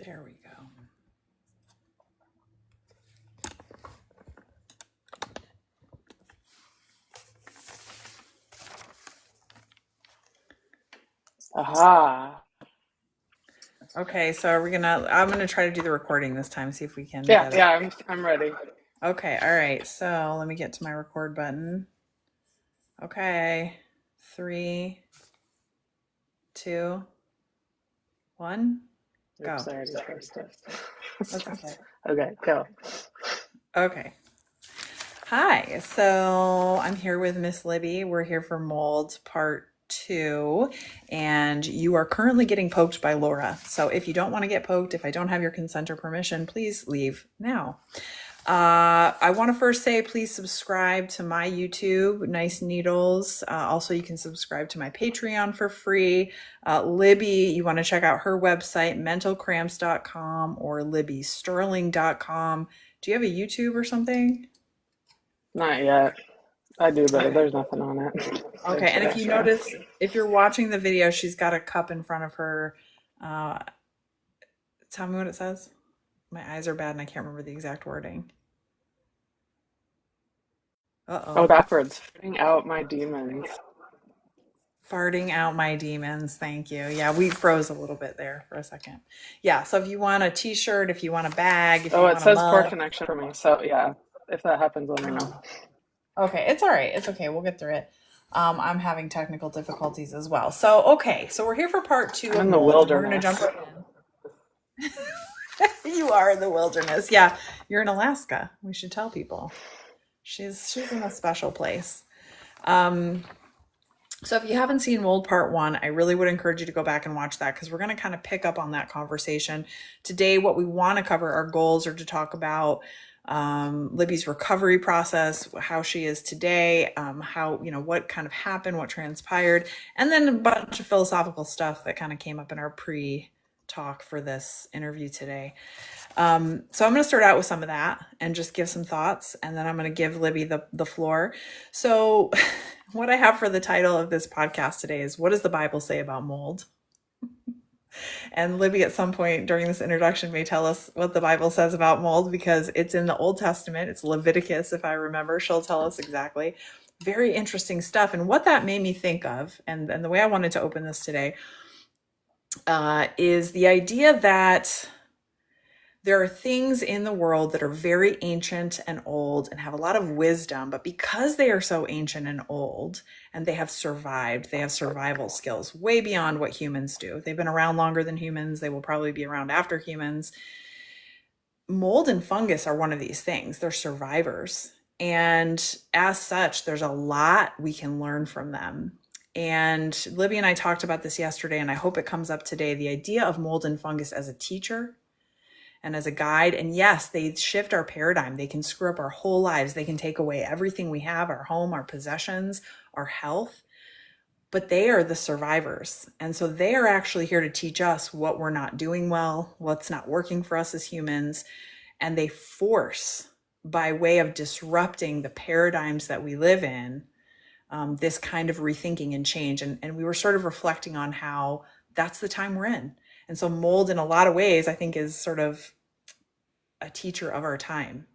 There we go. Aha. Okay, so I'm gonna try to do the recording this time, see if we can Yeah, get it. yeah, I'm ready. Okay, all right. So let me get to my record button. Okay. 3, 2, 1, go. Oops, I already pressed it. That's okay. Okay, go. Okay. Hi, so I'm here with Miss Libby. We're here for Mold Part 2, and you are currently getting poked by Laura. So if you don't want to get poked, if I don't have your consent or permission, please leave now. I want to first say, please subscribe to my YouTube, Nice Needles. Also, you can subscribe to my Patreon for free. Libby, you want to check out her website, mentalcramps.com or libbysterling.com. Do you have a YouTube or something? Not yet. I do, but Okay. there's nothing on it. Okay, and if you notice, if you're watching the video, she's got a cup in front of her. Uh, Tell me what it says. My eyes are bad and I can't remember the exact wording. Oh, backwards. Farting out my demons. Farting out my demons. Thank you. Yeah, we froze a little bit there for a second. Yeah, so if you want a t-shirt, if you want a bag, if you Oh, it want a says poor mug. connection for me. So yeah, if that happens, let me know. Okay, it's all right. It's okay. We'll get through it. I'm having technical difficulties as well. So, okay, so we're here for part 2 I'm of in the mold. We're going to wilderness. jump right in. You are in the wilderness. Yeah, you're in Alaska. We should tell people. She's in a special place. So if you haven't seen Mold Part 1, I really would encourage you to go back and watch that because we're going to kind of pick up on that conversation. Today, what we want to cover, our goals are to talk about Libby's recovery process, how she is today, how, what kind of happened, what transpired, and then a bunch of philosophical stuff that kind of came up in our pre-talk for this interview today. So I'm going to start out with some of that and just give some thoughts, and then I'm going to give Libby the floor. So what I have for the title of this podcast today is, what does the Bible say about mold? And Libby at some point during this introduction may tell us what the Bible says about mold because it's in the Old Testament. It's Leviticus, if I remember. She'll tell us exactly. Very interesting stuff. And what that made me think of, and the way I wanted to open this today, is the idea that there are things in the world that are very ancient and old and have a lot of wisdom, but because they are so ancient and old and they have survived, they have survival skills way beyond what humans do. They've been around longer than humans. They will probably be around after humans. Mold and fungus are one of these things. They're survivors. And as such, there's a lot we can learn from them. And Libby and I talked about this yesterday, and I hope it comes up today. The idea of mold and fungus as a teacher and as a guide. And yes, they shift our paradigm. They can screw up our whole lives. They can take away everything we have, our home, our possessions, our health, but they are the survivors. And so they are actually here to teach us what we're not doing well, what's not working for us as humans. And they force, by way of disrupting the paradigms that we live in, this kind of rethinking and change. And we were sort of reflecting on how that's the time we're in. And so mold in a lot of ways, I think, is sort of a teacher of our time,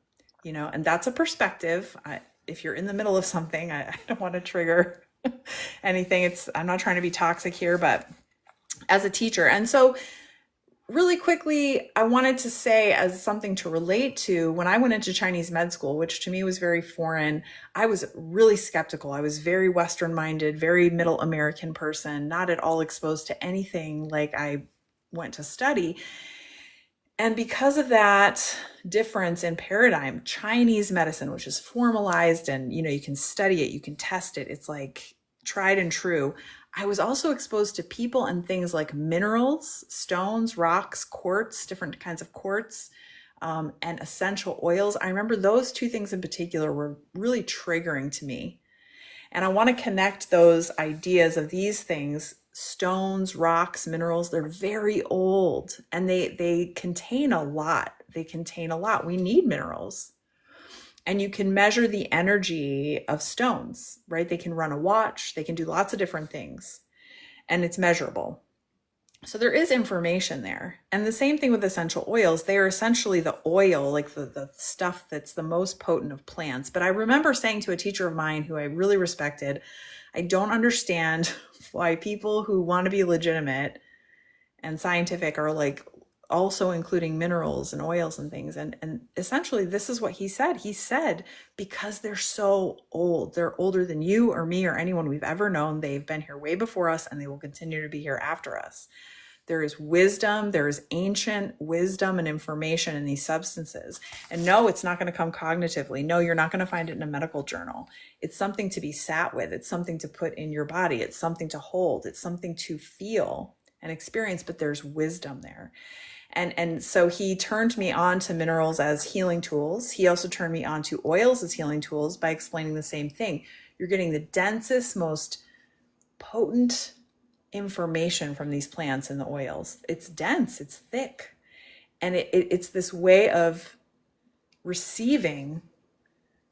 and that's a perspective. If you're in the middle of something, I don't want to trigger anything. I'm not trying to be toxic here, but as a teacher. And so really quickly, I wanted to say, as something to relate to, when I went into Chinese med school, which to me was very foreign, I was really skeptical. I was very Western minded, very middle American person, not at all exposed to anything like I went to study. And because of that difference in paradigm, Chinese medicine, which is formalized and, you can study it, you can test it, it's like tried and true. I was also exposed to people and things like minerals, stones, rocks, quartz, different kinds of quartz, and essential oils. I remember those two things in particular were really triggering to me. And I want to connect those ideas of these things, stones, rocks, minerals. They're very old and they contain a lot. We need minerals. And you can measure the energy of stones, right? They can run a watch. They can do lots of different things. And it's measurable. So there is information there. And the same thing with essential oils. They are essentially the oil, like the stuff that's the most potent of plants. But I remember saying to a teacher of mine who I really respected, I don't understand why people who want to be legitimate and scientific are like also including minerals and oils and things. And essentially this is what he said. He said, because they're so old, they're older than you or me or anyone we've ever known. They've been here way before us and they will continue to be here after us. There is wisdom, there is ancient wisdom and information in these substances. And no, it's not going to come cognitively. No, you're not going to find it in a medical journal. It's something to be sat with. It's something to put in your body. It's something to hold. It's something to feel and experience, but there's wisdom there. And so he turned me on to minerals as healing tools. He also turned me on to oils as healing tools by explaining the same thing. You're getting the densest, most potent information from these plants and the oils. It's dense, it's thick. And it's this way of receiving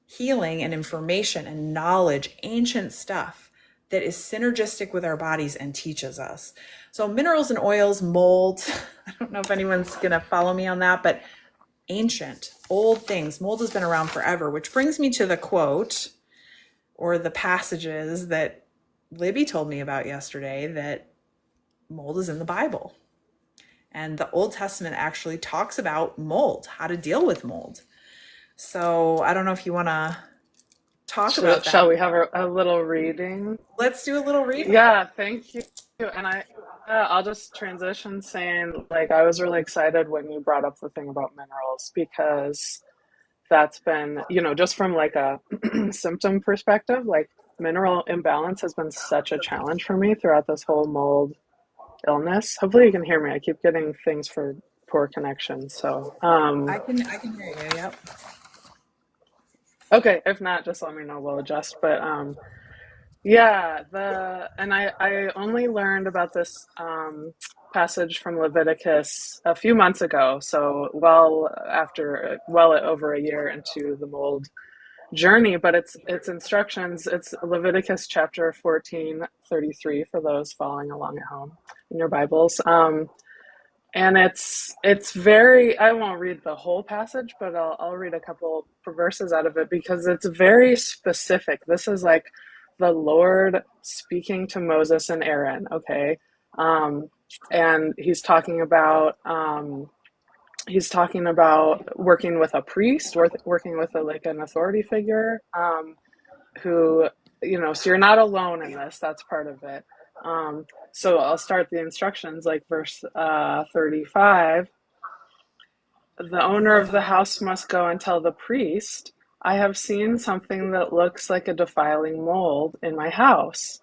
healing and information and knowledge, ancient stuff that is synergistic with our bodies and teaches us. So minerals and oils, mold, I don't know if anyone's going to follow me on that, but ancient, old things. Mold has been around forever, which brings me to the quote or the passages that Libby told me about yesterday, that mold is in the Bible. And the Old Testament actually talks about mold, how to deal with mold. So I don't know if you want to talk about that. Shall we have a little reading? Let's do a little reading. Yeah, thank you. And I'll just transition saying, like, I was really excited when you brought up the thing about minerals because that's been, just from like a symptom perspective, like mineral imbalance has been such a challenge for me throughout this whole mold illness. Hopefully you can hear me. I keep getting things for poor connection. So, I can hear you. Yep. okay, if not, just let me know. We'll adjust. But yeah, I only learned about this passage from Leviticus a few months ago. So well over a year into the mold journey, but it's instructions. It's Leviticus chapter 14:33 for those following along at home in your Bibles. And it's very, I won't read the whole passage, but I'll read a couple verses out of it because it's very specific. This is like the Lord speaking to Moses and Aaron, okay? And he's talking about working with a priest, working with like an authority figure, who, so you're not alone in this. That's part of it. So I'll start the instructions, like verse 35. The owner of the house must go and tell the priest, I have seen something that looks like a defiling mold in my house.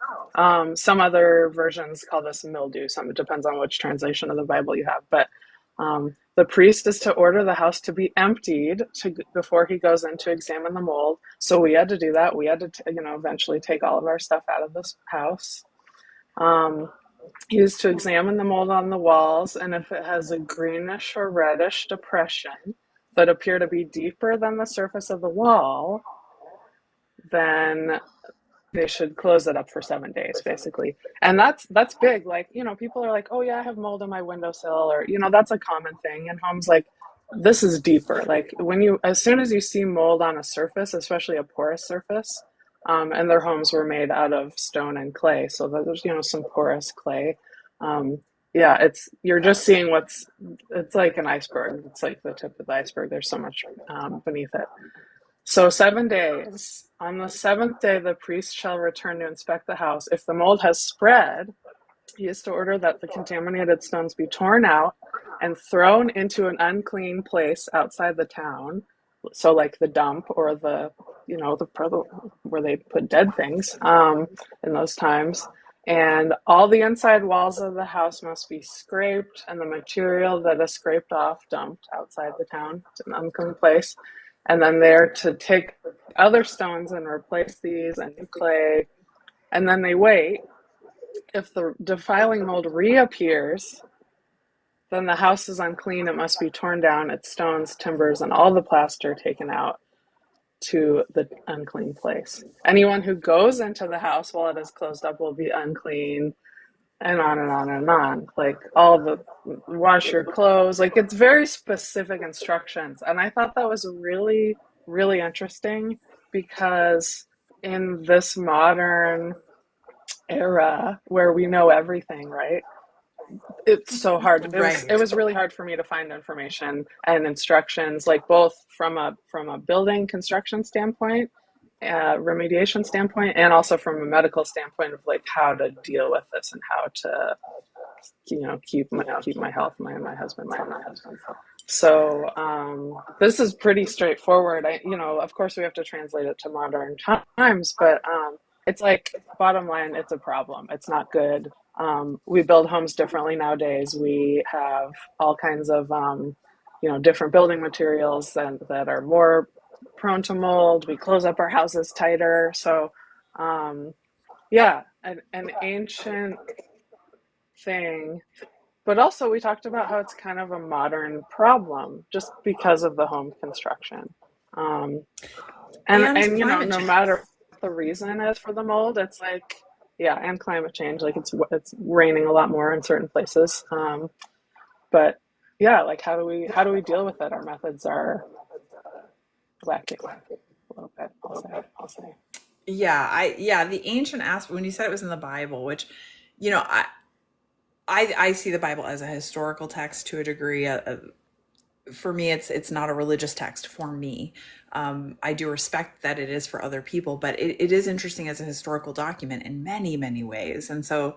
Some other versions call this mildew. It depends on which translation of the Bible you have. But the priest is to order the house to be emptied before he goes in to examine the mold. So we had to do that. We had to, eventually take all of our stuff out of this house. He is to examine the mold on the walls, and if it has a greenish or reddish depression that appear to be deeper than the surface of the wall, then they should close it up for 7 days, basically. And that's big. Like, people are like, oh yeah, I have mold on my windowsill, or, that's a common thing in homes. Like, this is deeper. Like, as soon as you see mold on a surface, especially a porous surface, and their homes were made out of stone and clay, so there's, some porous clay. Yeah, you're just seeing it's like an iceberg. It's like the tip of the iceberg. There's so much beneath it. So 7 days. On the seventh day, the priest shall return to inspect the house. If the mold has spread, he is to order that the contaminated stones be torn out and thrown into an unclean place outside the town. So like the dump or the where they put dead things in those times. And all the inside walls of the house must be scraped, and the material that is scraped off dumped outside the town to an unclean place. And then they're to take other stones and replace these and new clay. And then they wait. If the defiling mold reappears, then the house is unclean. It must be torn down, its stones, timbers, and all the plaster taken out to the unclean place. Anyone who goes into the house while it is closed up will be unclean. and on and on and on. Like all the wash your clothes, like it's very specific instructions. And I thought that was really, really interesting because in this modern era where we know everything, right? It's so hard. It Right. was really hard for me to find information and instructions, like both from a building construction standpoint, remediation standpoint, and also from a medical standpoint of like how to deal with this and how to keep my health, my husband's health. So this is pretty straightforward. Of course, we have to translate it to modern times, but it's like bottom line, it's a problem. It's not good. We build homes differently nowadays. We have all kinds of different building materials and that are more prone to mold. We close up our houses tighter. So yeah, an ancient thing, but also we talked about how it's kind of a modern problem just because of the home construction. Um, And and climate no change. matter what the reason is for the mold, it's like yeah, and climate change, like it's raining a lot more in certain places. But yeah, like how do we deal with it? Our methods are lacking a little bit, I'll say. Yeah, the ancient aspect, when you said it was in the Bible, which, you know, I see the Bible as a historical text to a degree. For me, it's not a religious text for me. I do respect that it is for other people, but it is interesting as a historical document in many, many ways. And so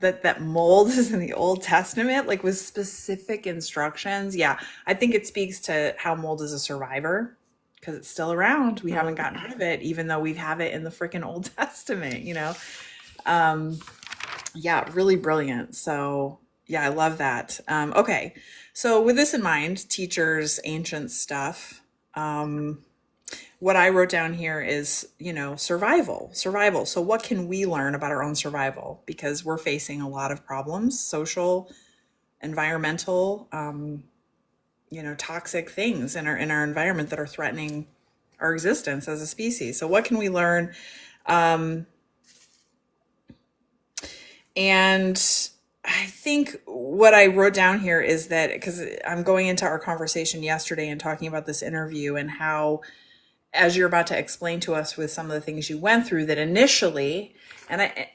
that mold is in the Old Testament, like with specific instructions. Yeah, I think it speaks to how mold is a survivor because it's still around. We haven't Mm. gotten rid of it, even though we have it in the freaking Old Testament. Um, yeah, really brilliant. So, yeah, I love that. Okay. So, with this in mind, teachers, ancient stuff, what I wrote down here is, survival, survival. So, what can we learn about our own survival? Because we're facing a lot of problems, social, environmental, toxic things in our environment that are threatening our existence as a species. So, what can we learn? Um, And I think what I wrote down here is that because I'm going into our conversation yesterday and talking about this interview and how, as you're about to explain to us with some of the things you went through, that initially,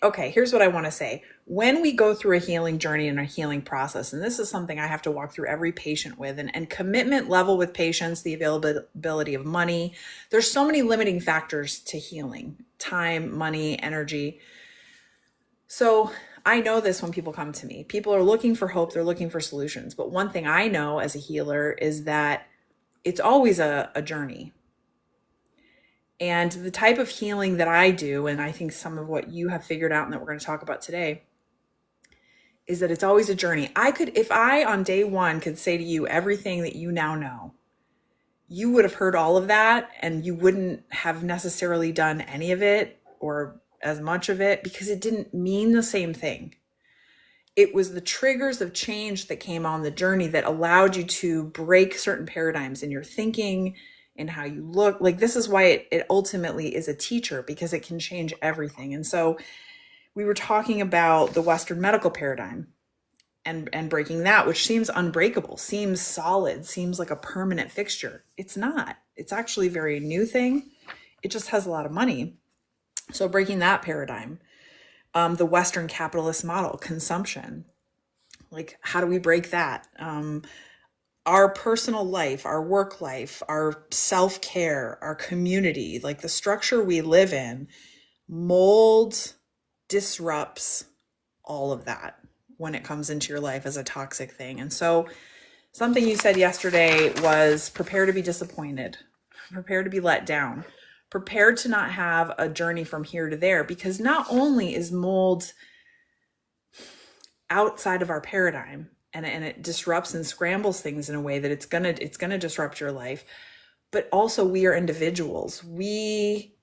okay, here's what I want to say. When we go through a healing journey and a healing process, and this is something I have to walk through every patient with, and commitment level with patients, the availability of money, there's so many limiting factors to healing: time, money, energy. So I know this when people come to me. People are looking for hope, they're looking for solutions. But one thing I know as a healer is that it's always a journey. And the type of healing that I do, and I think some of what you have figured out and that we're going to talk about today, is that it's always a journey. If I on day one could say to you everything that you now know, you would have heard all of that and you wouldn't have necessarily done any of it or as much of it because it didn't mean the same thing. It was the triggers of change that came on the journey that allowed you to break certain paradigms in your thinking and how you look. Like, this is why it ultimately is a teacher, because it can change everything. And so we were talking about the Western medical paradigm and breaking that, which seems unbreakable, seems solid, seems like a permanent fixture. It's not. It's actually a very new thing. It just has a lot of money. So breaking that paradigm, the Western capitalist model, consumption, like how do we break that? Our personal life, our work life, our self-care, our community, like the structure we live in, mold disrupts all of that when it comes into your life as a toxic thing. And so something you said yesterday was prepare to be disappointed, prepare to be let down, prepare to not have a journey from here to there, because not only is mold outside of our paradigm, and it disrupts and scrambles things in a way that it's gonna disrupt your life, but also we are individuals. We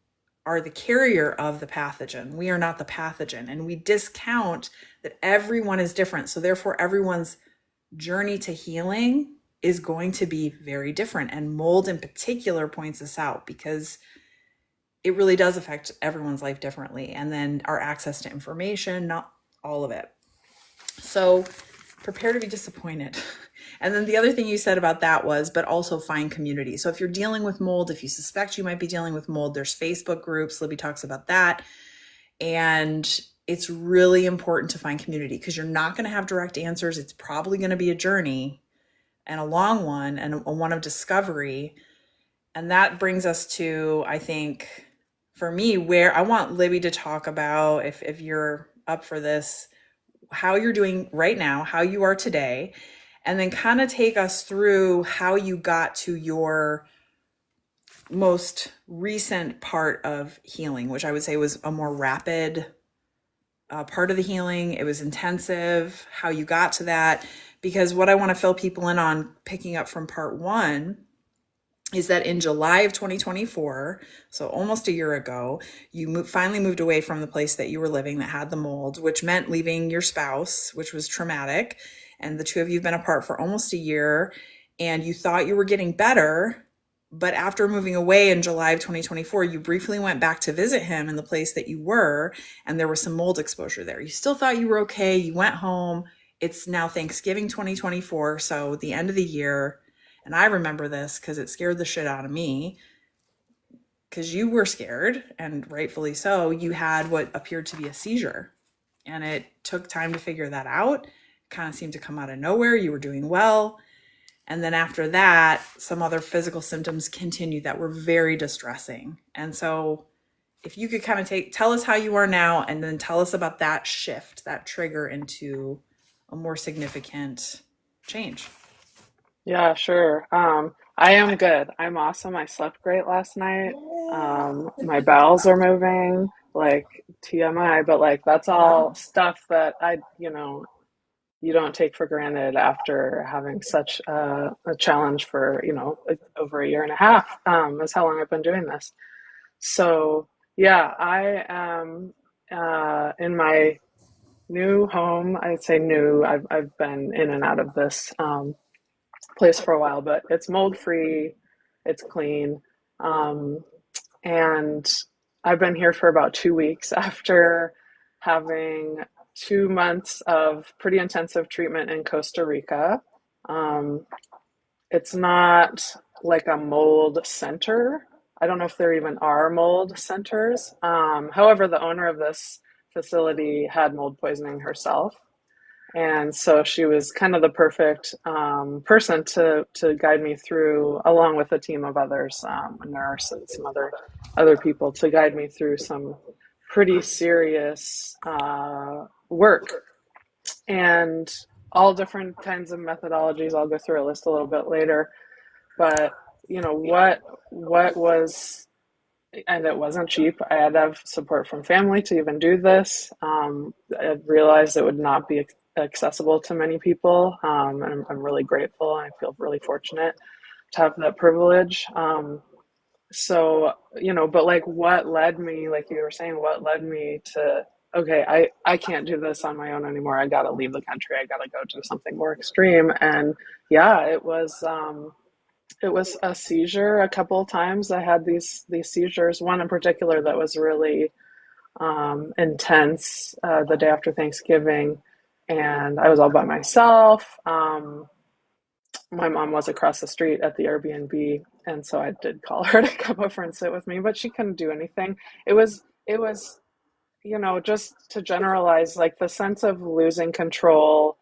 are the carrier of the pathogen. We are not the pathogen, and we discount that everyone is different. So therefore everyone's journey to healing is going to be very different, and mold in particular points this out because it really does affect everyone's life differently. And then our access to information, not all of it. So prepare to be disappointed. And then the other thing you said about that was, but also find community. So if you're dealing with mold, if you suspect you might be dealing with mold, there's Facebook groups. Libby talks about that. And it's really important to find community because you're not going to have direct answers. It's probably going to be a journey and a long one and a one of discovery. And that brings us to, I think, for me, where I want Libby to talk about, if you're up for this, how you're doing right now, how you are today, and then kind of take us through how you got to your most recent part of healing, which I would say was a more rapid part of the healing. It was intensive, how you got to that. Because what I want to fill people in on, picking up from part one, is that in July of 2024, so almost a year ago, you finally moved away from the place that you were living that had the mold, which meant leaving your spouse, which was traumatic. And the two of you have been apart for almost a year, and you thought you were getting better. But after moving away in July of 2024, you briefly went back to visit him in the place that you were, and there was some mold exposure there. You still thought you were okay. You went home. It's now Thanksgiving 2024, so the end of the year. And I remember this because it scared the shit out of me, because you were scared, and rightfully so. You had what appeared to be a seizure, and it took time to figure that out. It kind of seemed to come out of nowhere. You were doing well. And then after that, some other physical symptoms continued that were very distressing. And so if you could kind of tell us how you are now, and then tell us about that shift, that trigger into a more significant change. Yeah, sure. I am good. I'm awesome. I slept great last night. My bowels are moving, like TMI, but like that's all stuff that you don't take for granted after having such a challenge for, over a year and a half, is how long I've been doing this. So, yeah, I am in my new home. I'd say new. I've been in and out of this place for a while, but it's mold free, it's clean. Um, and I've been here for about 2 weeks after having 2 months of pretty intensive treatment in Costa Rica. Um, it's not like a mold center. I don't know if there even are mold centers. However, the owner of this facility had mold poisoning herself. And so she was kind of the perfect person to guide me through, along with a team of others, a nurse and some other people, to guide me through some pretty serious work, and all different kinds of methodologies. I'll go through a list a little bit later, but what was, and it wasn't cheap. I had to have support from family to even do this. I realized it would not be accessible to many people, and I'm really grateful, and I feel really fortunate to have that privilege. So, but like what led me, like you were saying, what led me to, okay, I can't do this on my own anymore. I got to leave the country. I got to go do something more extreme. And yeah, it was a seizure. A couple of times I had these seizures, one in particular that was really intense, the day after Thanksgiving, and I was all by myself. My mom was across the street at the Airbnb, and so I did call her to come over and sit with me, but she couldn't do anything. It was just to generalize, like the sense of losing control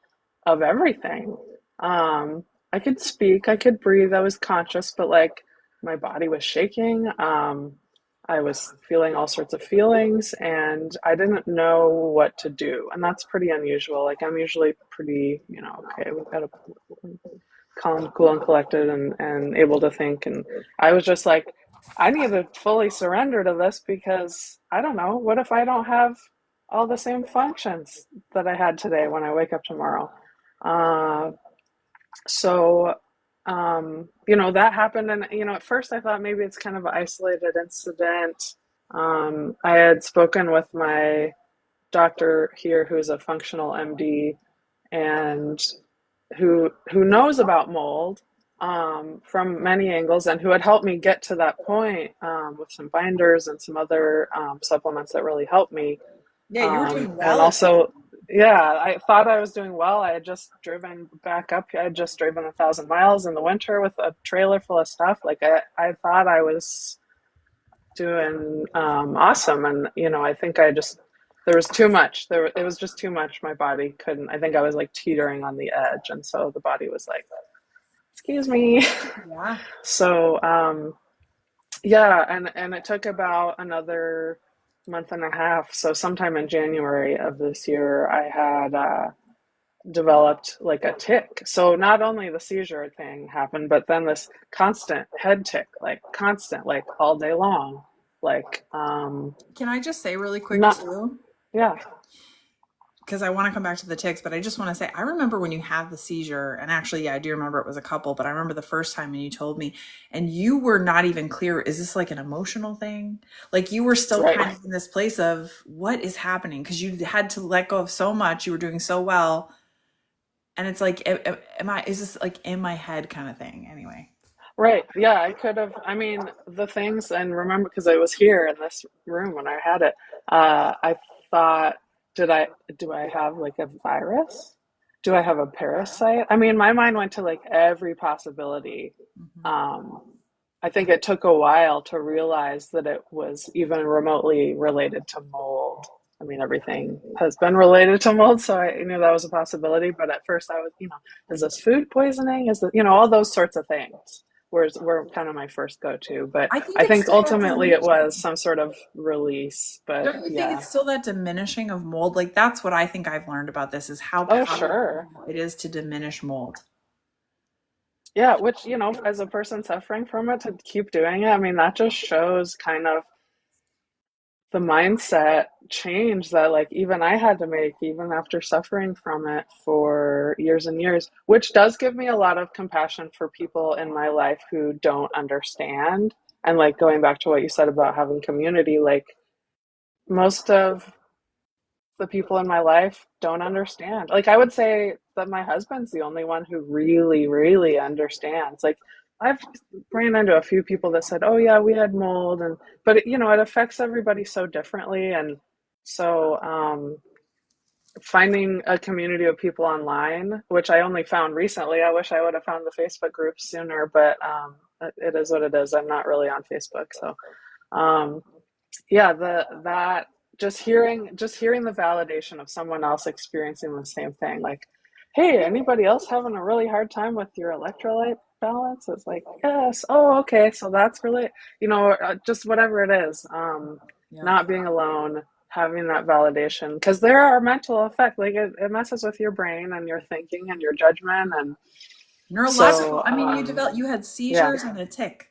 of everything. I could speak, I could breathe, I was conscious, but like my body was shaking. I was feeling all sorts of feelings, and I didn't know what to do. And that's pretty unusual. Like I'm usually pretty, okay, we've got to calm, cool, and collected, and able to think. And I was just like, I need to fully surrender to this, because I don't know, what if I don't have all the same functions that I had today when I wake up tomorrow? So, that happened. And, at first I thought maybe it's kind of an isolated incident. I had spoken with my doctor here, who's a functional MD, and who knows about mold from many angles, and who had helped me get to that point with some binders and some other supplements that really helped me. Yeah, you were doing And well at the also, Yeah, I thought I was doing well. I had just driven back up. I had just driven 1,000 miles in the winter with a trailer full of stuff. Like I thought I was doing awesome, and I think I just there was too much. It was just too much. My body couldn't. I think I was like teetering on the edge, and so the body was like, "Excuse me." Yeah. So yeah, and it took about another month and a half. So sometime in January of this year, I had developed like a tic. So not only the seizure thing happened, but then this constant head tic, like constant, like all day long, like Can I just say really quick not too? yeah, Because I want to come back to the ticks, but I just want to say I remember when you had the seizure, and actually, yeah, I do remember it was a couple, but I remember the first time when you told me, and you were not even clear, is this like an emotional thing? Like you were still right, kind of in this place of what is happening? Because you had to let go of so much, you were doing so well, and it's like, am I, is this like in my head kind of thing? Anyway. right. Yeah, I could have. I mean, the things, and remember because I was here in this room when I had it. I thought, did I do I have like a virus? Do I have a parasite? I mean, my mind went to like every possibility. Mhm. Um, I think it took a while to realize that it was even remotely related to mold. I mean, everything has been related to mold, so I knew that was a possibility. But at first, I was, is this food poisoning? Is it, all those sorts of things were kind of my first go-to. But I think I it's think still that ultimately it diminishing. was some sort of release. But Don't you think yeah, it's still that diminishing of mold? Like that's what I think I've learned about this is how oh powerful sure, it is to diminish mold. yeah. Which as a person suffering from it, to keep doing it, I mean, that just shows kind of the mindset change that like even I had to make even after suffering from it for years and years, which does give me a lot of compassion for people in my life who don't understand. And like going back to what you said about having community, like most of the people in my life don't understand. Like I would say that my husband's the only one who really, really understands. Like I've ran into a few people that said, "Oh yeah, we had mold," and but it affects everybody so differently, and so finding a community of people online, which I only found recently. I wish I would have found the Facebook group sooner, but it is what it is. I'm not really on Facebook, so um, yeah, the that just hearing the validation of someone else experiencing the same thing, like, hey, anybody else having a really hard time with your electrolyte balance? It's like, yes. Oh, okay, so that's really, just whatever it is, Yeah. not being alone, having that validation, because there are mental effects, like it messes with your brain and your thinking and your judgment, and Neurological. so I mean, you had yeah. seizures and a tick.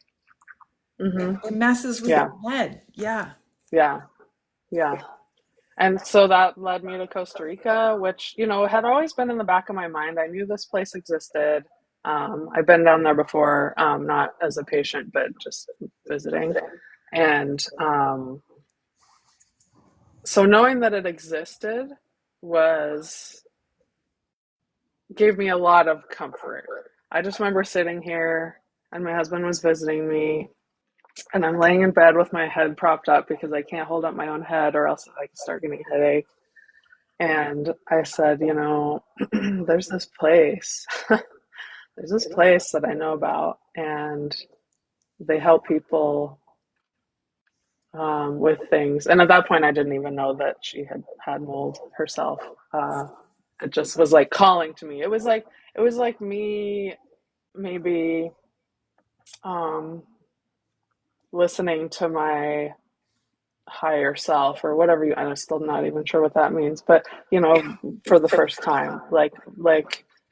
Hmm. It messes with Yeah, your head. Yeah. yeah, yeah. And so that led me to Costa Rica, which, had always been in the back of my mind. I knew this place existed. I've been down there before, not as a patient, but just visiting. And so knowing that it existed was gave me a lot of comfort. I just remember sitting here and my husband was visiting me and I'm laying in bed with my head propped up because I can't hold up my own head or else I can start getting a headache. And I said, there's this place. There's this place that I know about, and they help people with things. And at that point, I didn't even know that she had had mold herself. It just was like calling to me. It was like me maybe um, listening to my higher self or whatever I'm still not even sure what that means, but for the first time, like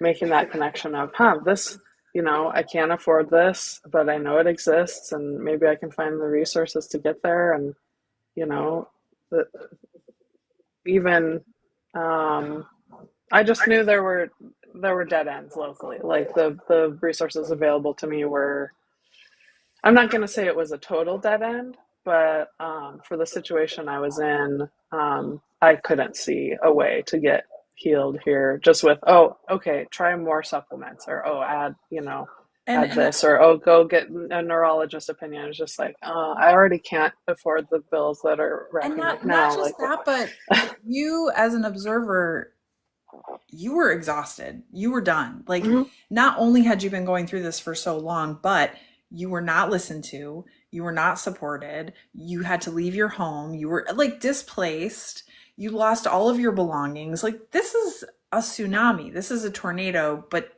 making that connection of, this, I can't afford this, but I know it exists and maybe I can find the resources to get there. And you know the, even I just knew there were dead ends locally. Like the resources available to me were, I'm not going to say it was a total dead end, but for the situation I was in, I couldn't see a way to get healed here just with, oh, okay, try more supplements, or, oh, And add and this, or, oh, go get a neurologist opinion. It's just like, I already can't afford the bills that are and racking up not now. just Like, that, but you as an observer you were exhausted. You were done. Like, Hmm. not only had you been going through this for so long, but you were not listened to, you were not supported, you had to leave your home, you were like displaced, you lost all of your belongings. Like, this is a tsunami, this is a tornado, but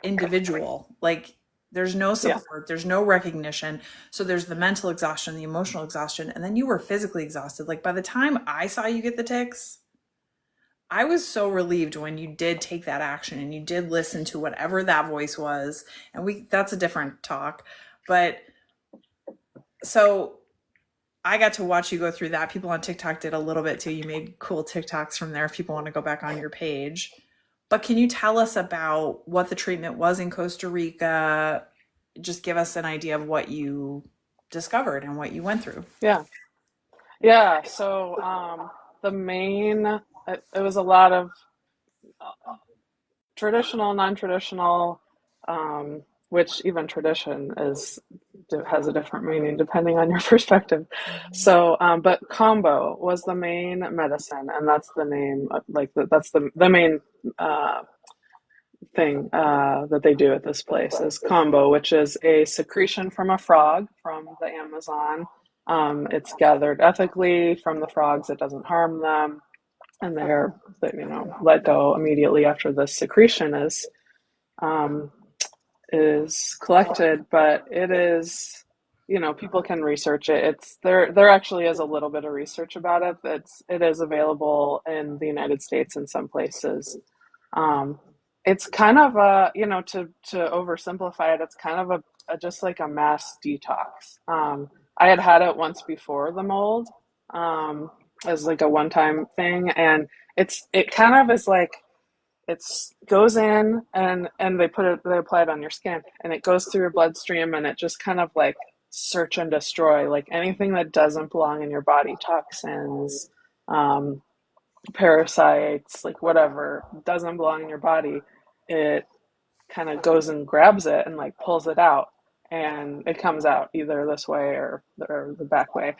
individual. Like, there's no Yeah. support, there's no recognition. So there's the mental exhaustion, the emotional exhaustion, and then you were physically exhausted. Like, by the time I saw you get the ticks, I was so relieved when you did take that action and you did listen to whatever that voice was. And that's a different talk. But so I got to watch you go through that. People on TikTok did a little bit too. You made cool TikToks from there if people want to go back on your page. But can you tell us about what the treatment was in Costa Rica? Just give us an idea of what you discovered and what you went through. Yeah. Yeah. So the main, it was a lot of traditional, non-traditional, um, which even tradition is has a different meaning depending on your perspective. So, but combo was the main medicine, and that's the name, that's the main uh, thing that they do at this place is combo, which is a secretion from a frog from the Amazon. It's gathered ethically from the frogs; it doesn't harm them, and they're let go immediately after the secretion um, is collected. But it is, people can research it. It's there actually is a little bit of research about it. It is available in the United States in some places. Um, it's kind of to oversimplify it, it's kind of just like a mass detox. I had it once before the mold, um, as like a one-time thing, and it kind of is like it's goes in and they apply it on your skin and it goes through your bloodstream and it just kind of like search and destroy like anything that doesn't belong in your body, toxins, um, parasites, like whatever doesn't belong in your body. It kind of goes and grabs it and like pulls it out, and it comes out either this way or the back way.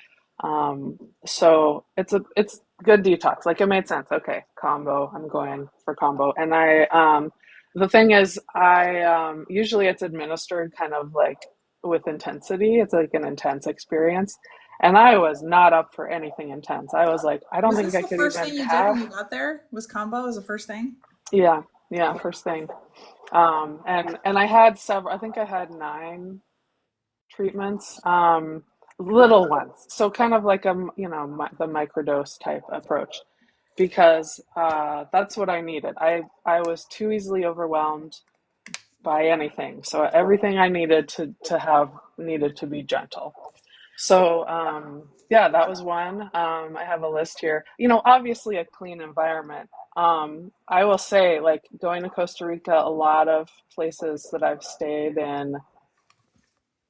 So it's good detox. Like it made sense. Okay, combo. I'm going for combo. And the thing is, I usually it's administered kind of like with intensity. It's like an intense experience. And I was not up for anything intense. I was like, I don't Was think this I the could first even thing you did when have. you got there? Was combo as the first thing? Yeah, yeah, first thing. And I had several. I think I had 9 treatments, little ones. So kind of like the microdose type approach, because that's what I needed. I was too easily overwhelmed by anything. So everything I needed to have needed to be gentle. So yeah, that was one. I have a list here. Obviously a clean environment. I will say, like going to Costa Rica, a lot of places that I've stayed in,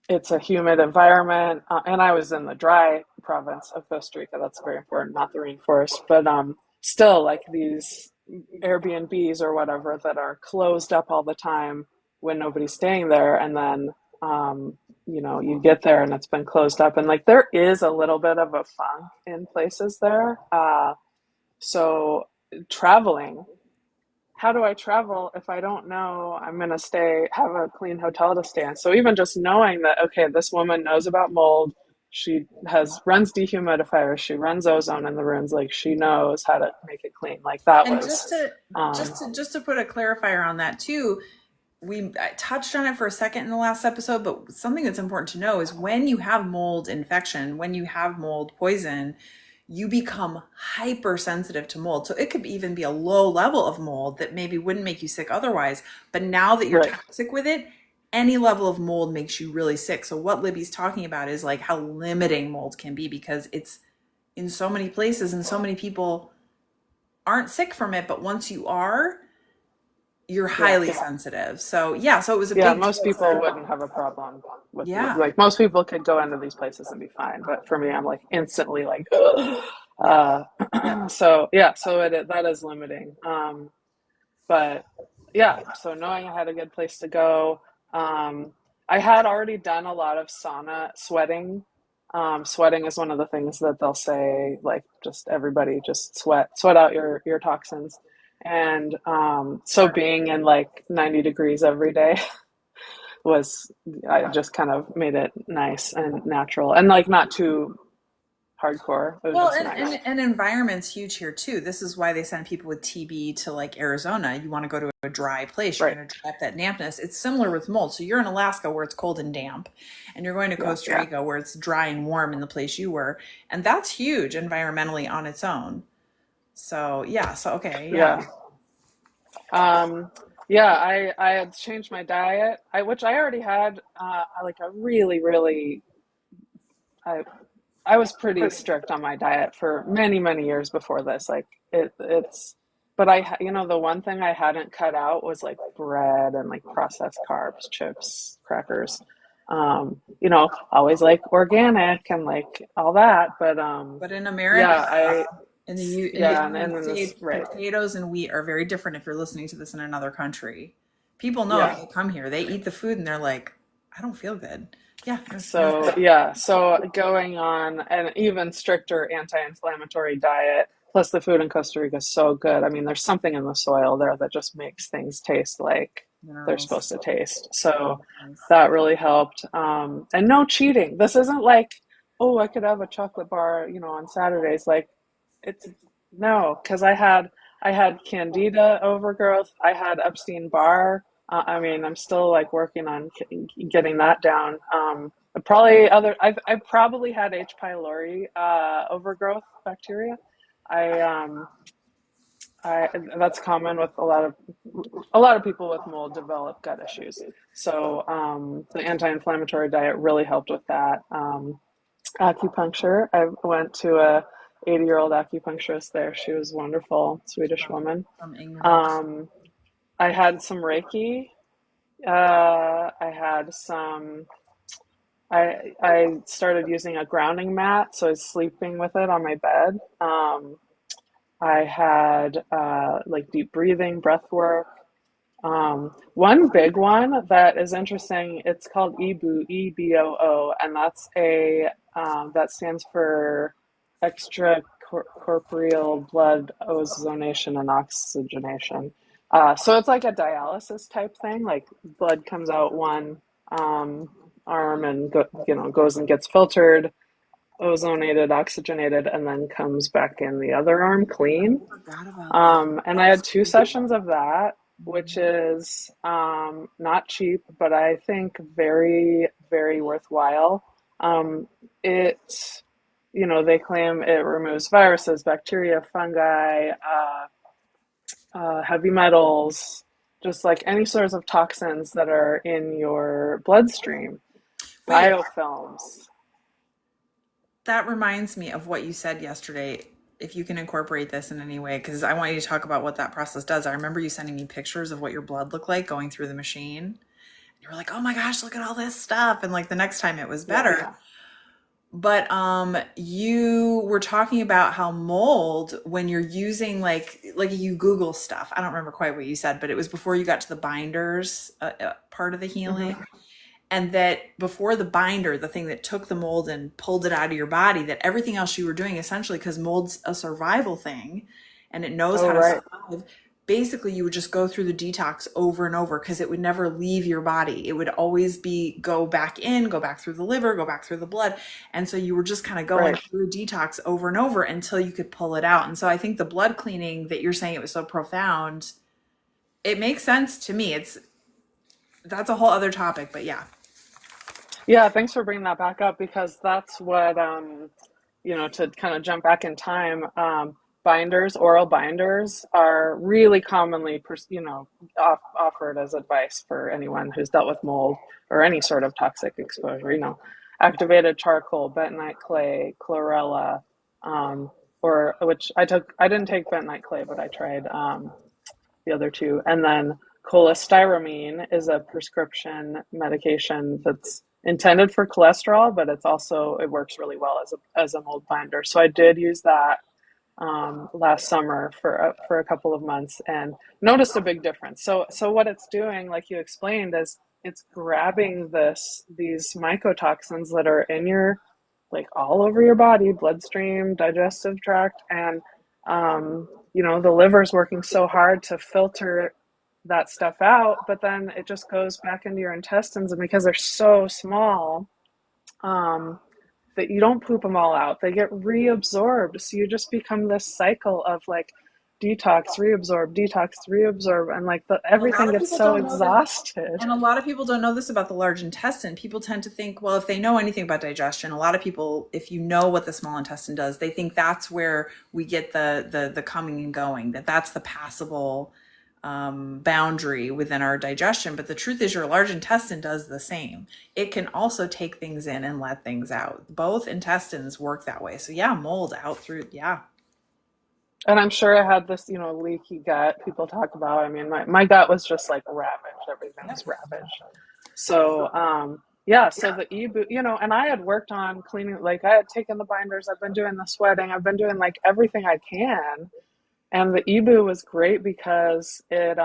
it's a humid environment, and I was in the dry province of Costa Rica. That's very important, not the rainforest, but still, like these Airbnbs or whatever that are closed up all the time when nobody's staying there, and then you get there and it's been closed up, and like there is a little bit of a funk in places there. So traveling, how do I travel if I don't know I'm going to have a clean hotel to stay in? So even just knowing that, okay, this woman knows about mold, she runs dehumidifiers, she runs ozone in the rooms, like she knows how to make it clean. Like that And was, um, just to put a clarifier on that too, I touched on it for a second in the last episode, but something that's important to know is when you have mold infection, when you have mold poison, you become hypersensitive to mold. So it could even be a low level of mold that maybe wouldn't make you sick otherwise. But now that you're right. toxic with it, any level of mold makes you really sick. So what Libby's talking about is like how limiting mold can be because it's in so many places and so many people aren't sick from it. But once you are, you're Yeah. highly sensitive. So yeah, so it was a Yeah. big Most deal people for wouldn't have a problem with yeah. like most people could go into these places and be fine. But for me, I'm like instantly like, ugh. Uh, Yep. so yeah, so that is limiting. But yeah, so knowing I had a good place to go, I had already done a lot of sauna sweating. Sweating is one of the things that they'll say, like, just everybody just sweat out your toxins. And so being in like 90 degrees every day was, I just kind of made it nice and natural and like not too hardcore. It was Well, just nice. and environment's huge here too. This is why they send people with TB to like Arizona. You want to go to a dry place, you're Right. going to dry up that dampness. It's similar with mold. So you're in Alaska where it's cold and damp, and you're going to Yeah. Costa Rica where it's dry and warm in the place you were. And that's huge environmentally on its own. So, yeah. So, okay. Yeah. Yeah. Um, yeah, I had changed my diet, which I already had, like a really, I, I was pretty strict on my diet for many years before this. Like but the one thing I hadn't cut out was like bread and like processed carbs, chips, crackers. Always like organic and like all that. But But in yeah, America, in the yeah, and United then this, States, right. potatoes and wheat are very different if you're listening to this in another country. People know if Yeah. they come here, they eat the food and they're like, I don't feel good. Yeah, So, yeah, so going on an even stricter anti-inflammatory diet, plus the food in Costa Rica is so good. I mean, there's something in the soil there that just makes things taste like they're supposed minerals. to taste. So Minerals. that really helped. And no cheating. This isn't like, oh, I could have a chocolate bar, on Saturdays. Like it's no, because I had candida overgrowth. I had Epstein-Barr. I mean, I'm still like working on getting that down. I probably had H. pylori overgrowth bacteria. I I That's common with a lot of people with mold develop gut issues. So the anti-inflammatory diet really helped with that. Acupuncture. I went to a 80-year-old acupuncturist there. She was wonderful, Swedish woman. From England. Um, I had some Reiki. I had some. I started using a grounding mat, so I was sleeping with it on my bed. I had like deep breathing, breath work. One big one that is interesting, it's called EBOO, EBOO, and that stands for extracorporeal blood ozonation and oxygenation. So it's like a dialysis type thing, like blood comes out one um, arm and goes and gets filtered, ozonated, oxygenated, and then comes back in the other arm clean. Forgot about that. And I had 2 sessions of that, which is not cheap, but I think very worthwhile. It, they claim it removes viruses, bacteria, fungi, heavy metals, just like any sorts of toxins that are in your bloodstream, Wait, biofilms. that reminds me of what you said yesterday. If you can incorporate this in any way, because I want you to talk about what that process does. I remember you sending me pictures of what your blood looked like going through the machine. You were like, "Oh my gosh, look at all this stuff!" And like the next time it was Yeah. better. But you were talking about how mold when you're using like you Google stuff. I don't remember quite what you said, but it was before you got to the binders part of the healing. Hmm. And that before the binder, the thing that took the mold and pulled it out of your body, that everything else you were doing essentially, because mold's a survival thing and it knows Oh, how to right, survive, basically you would just go through the detox over and over because it would never leave your body. It would always be go back in, go back through the liver, go back through the blood. And so you were just kind of going right. through detox over and over until you could pull it out. And so I think the blood cleaning that you're saying it was so profound, it makes sense to me. That's a whole other topic, but yeah. Yeah, thanks for bringing that back up because that's what, to kind of jump back in time, oral binders are really commonly, offered as advice for anyone who's dealt with mold or any sort of toxic exposure, activated charcoal, bentonite clay, chlorella, or which I didn't take bentonite clay, but I tried, the other two. And then cholestyramine is a prescription medication that's intended for cholesterol, but it works really well as a mold binder. So I did use that last summer for a couple of months and noticed a big difference. So what it's doing, like you explained, is it's grabbing these mycotoxins that are in your, like, all over your body, bloodstream, digestive tract, and the liver's working so hard to filter that stuff out, but then it just goes back into your intestines, and because they're so small, um, that you don't poop them all out. They get reabsorbed. So you just become this cycle of like detox, reabsorb, detox, reabsorb, and like And a everything lot of gets people so don't know this. exhausted. And a lot of people don't know this about the large intestine. People tend to think, well, if they know anything about digestion, a lot of people, if you know what the small intestine does, they think that's where we get the coming and going, that's the passable boundary within our digestion. But the truth is, your large intestine does the same. It can also take things in and let things out. Both intestines work that way. So yeah, mold out through, yeah. And I'm sure I had this, leaky gut people talk about. I mean, my gut was just like ravaged. Everything was Yep. ravaged. So, yeah, so the e-boot, and I had worked on cleaning, like I had taken the binders, I've been doing the sweating, I've been doing like everything I can. And the e-boo was great because it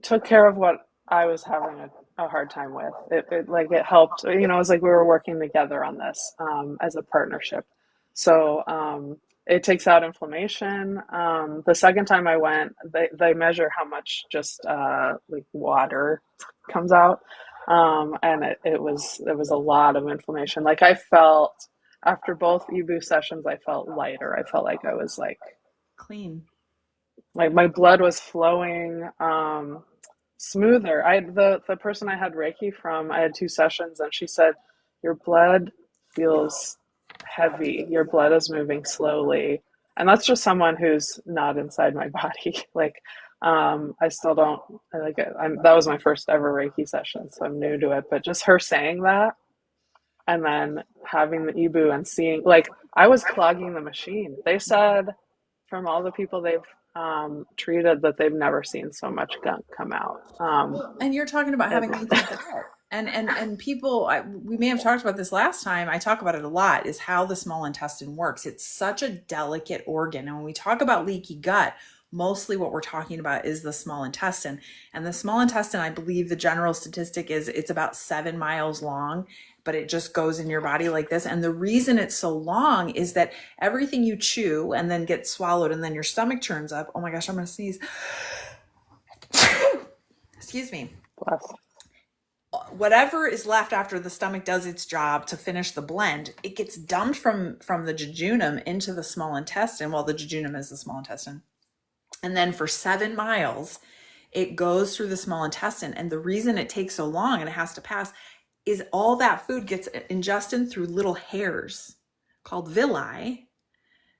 took care of what I was having a hard time with. It helped, it was like we were working together on this as a partnership. So it takes out inflammation. The second time I went, they measure how much just like water comes out. And it was a lot of inflammation. Like I felt after both e-boo sessions, I felt lighter. I felt like I was Clean. like my blood was flowing smoother. The person I had Reiki from, I had 2 sessions, and she said, "Your blood feels heavy. Your blood is moving slowly." And that's just someone who's not inside my body. Like, I still don't like it. That was my first ever Reiki session, so I'm new to it. But just her saying that, and then having the e-boo and seeing, like, I was clogging the machine. They said from all the people they've treated that they've never seen so much gunk come out. Well, and you're talking about It, having leaky gut. And people, we may have talked about this last time. I talk about it a lot, is how the small intestine works. It's such a delicate organ. And when we talk about leaky gut, mostly what we're talking about is the small intestine. And the small intestine, I believe the general statistic is it's about 7 miles long, but it just goes in your body like this. And the reason it's so long is that everything you chew and then gets swallowed and then your stomach churns up. Oh my gosh, I'm going to sneeze. Excuse me. bless. Whatever is left after the stomach does its job to finish the blend, it gets dumped from the jejunum into the small intestine. Well, the jejunum is the small intestine. And then for 7 miles, it goes through the small intestine. And the reason it takes so long and it has to pass is all that food gets ingested through little hairs called villi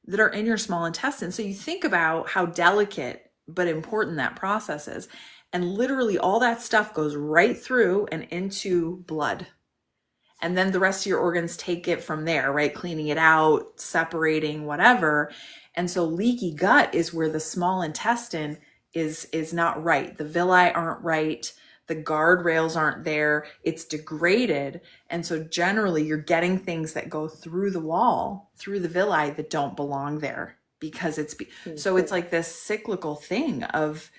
that are in your small intestine. So you think about how delicate but important that process is. And literally all that stuff goes right through and into blood. And then the rest of your organs take it from there, right? Cleaning it out, separating, whatever. And so leaky gut is where the small intestine is not right. The villi aren't right. The guardrails aren't there. It's degraded. And so generally you're getting things that go through the wall, through the villi that don't belong there because so it's like this cyclical thing of,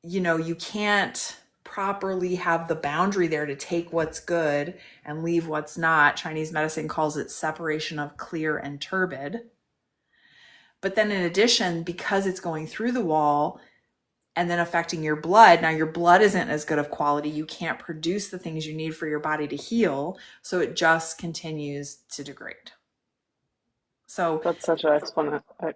you can't properly have the boundary there to take what's good and leave what's not. Chinese medicine calls it separation of clear and turbid. But then in addition, because it's going through the wall and then affecting your blood, now your blood isn't as good of quality. You can't produce the things you need for your body to heal. So it just continues to degrade. So That's such a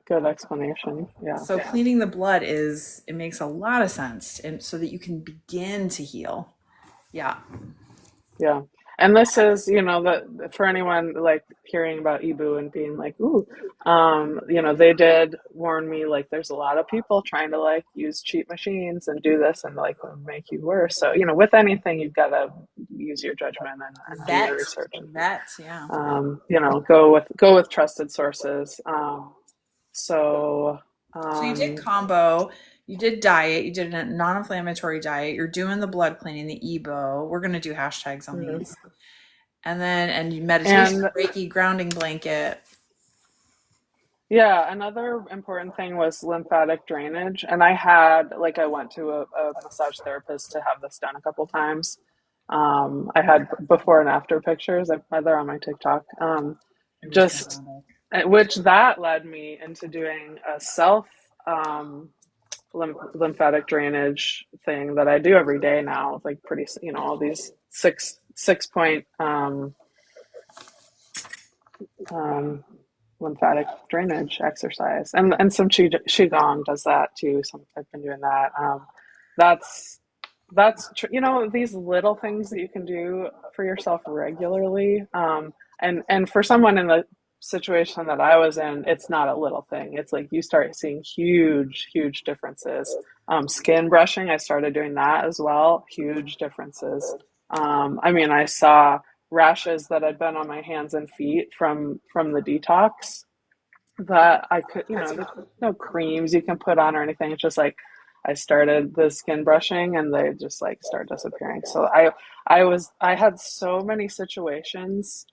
good explanation. Yeah. So cleaning the blood it makes a lot of sense, and so that you can begin to heal. Yeah. Yeah. And this is, that for anyone like hearing about Ebu and being like, ooh, they did warn me, like, there's a lot of people trying to like use cheap machines and do this and like make you worse. So, with anything, you've got to use your judgment and do your research. Yeah. Go with trusted sources. So, So you did um, combo, you did diet, you did a non-inflammatory diet, you're doing the blood cleaning, the EBO. We're gonna do hashtags on mhm. these. And you meditation, And Reiki, grounding blanket. yeah, another important thing was lymphatic drainage. And I went to a massage therapist to have this done a couple times. I had before and after pictures. They're on my TikTok. It was Just fantastic. which that led me into doing a self um, lymphatic drainage thing that I do every day now. Like pretty, all these six point um, lymphatic drainage exercise, and some qigong does that too. Some I've been doing that. That's these little things that you can do for yourself regularly. And for someone in the situation that I was in, it's not a little thing. It's like you start seeing huge differences. Skin brushing, I started doing that as well. Huge differences. I mean, I saw rashes that had been on my hands and feet from the detox that I could, there's no creams you can put on or anything. It's just like I started the skin brushing and they just like start disappearing. So I had so many situations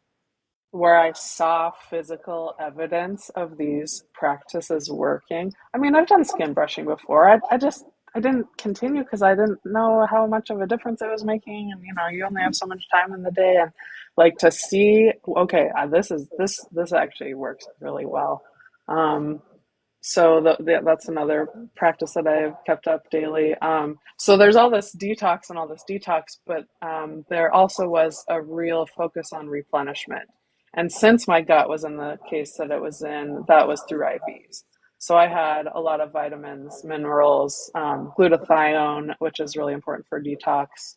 where I saw physical evidence of these practices working. I mean, I've done skin brushing before. I didn't continue because I didn't know how much of a difference it was making. And you only have so much time in the day, and like to see, okay, this actually works really well. Um, so that's another practice that I've kept up daily. So there's all this detox and all this detox, but there also was a real focus on replenishment. And since my gut was in the case that it was in, that was through IVs. So I had a lot of vitamins, minerals, glutathione, which is really important for detox.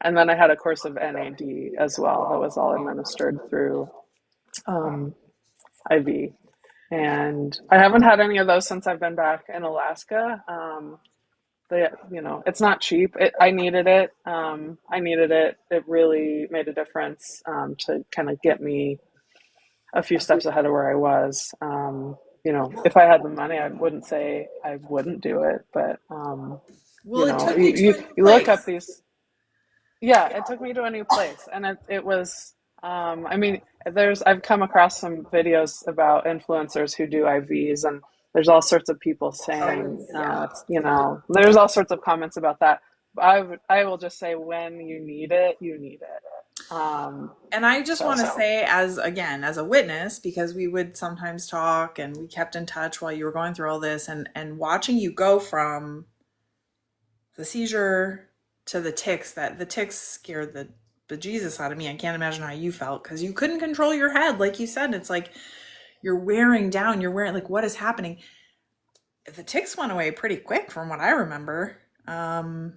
And then I had a course of NAD as well that was all administered through um, IV. And I haven't had any of those since I've been back in Alaska. It's not cheap. I needed it. I needed it. It really made a difference to kind of get me a few steps ahead of where I was. If I had the money, I wouldn't say I wouldn't do it, but Well, it took you to you a new you look up place. these. Yeah, it took me to a new place, and it was. I mean, I've come across some videos about influencers who do IVs, and there's all sorts of people Oh, saying yeah. there's all sorts of comments about that. I will just say when you need it, you need it. And I just So want to say, as again, as a witness, because we would sometimes talk and we kept in touch while you were going through all this, and watching you go from the seizure to the ticks, that the ticks scared the bejesus out of me. I can't imagine how you felt because you couldn't control your head. Like you said, it's like you're wearing down, you're wearing, like, what is happening? The ticks went away pretty quick from what I remember.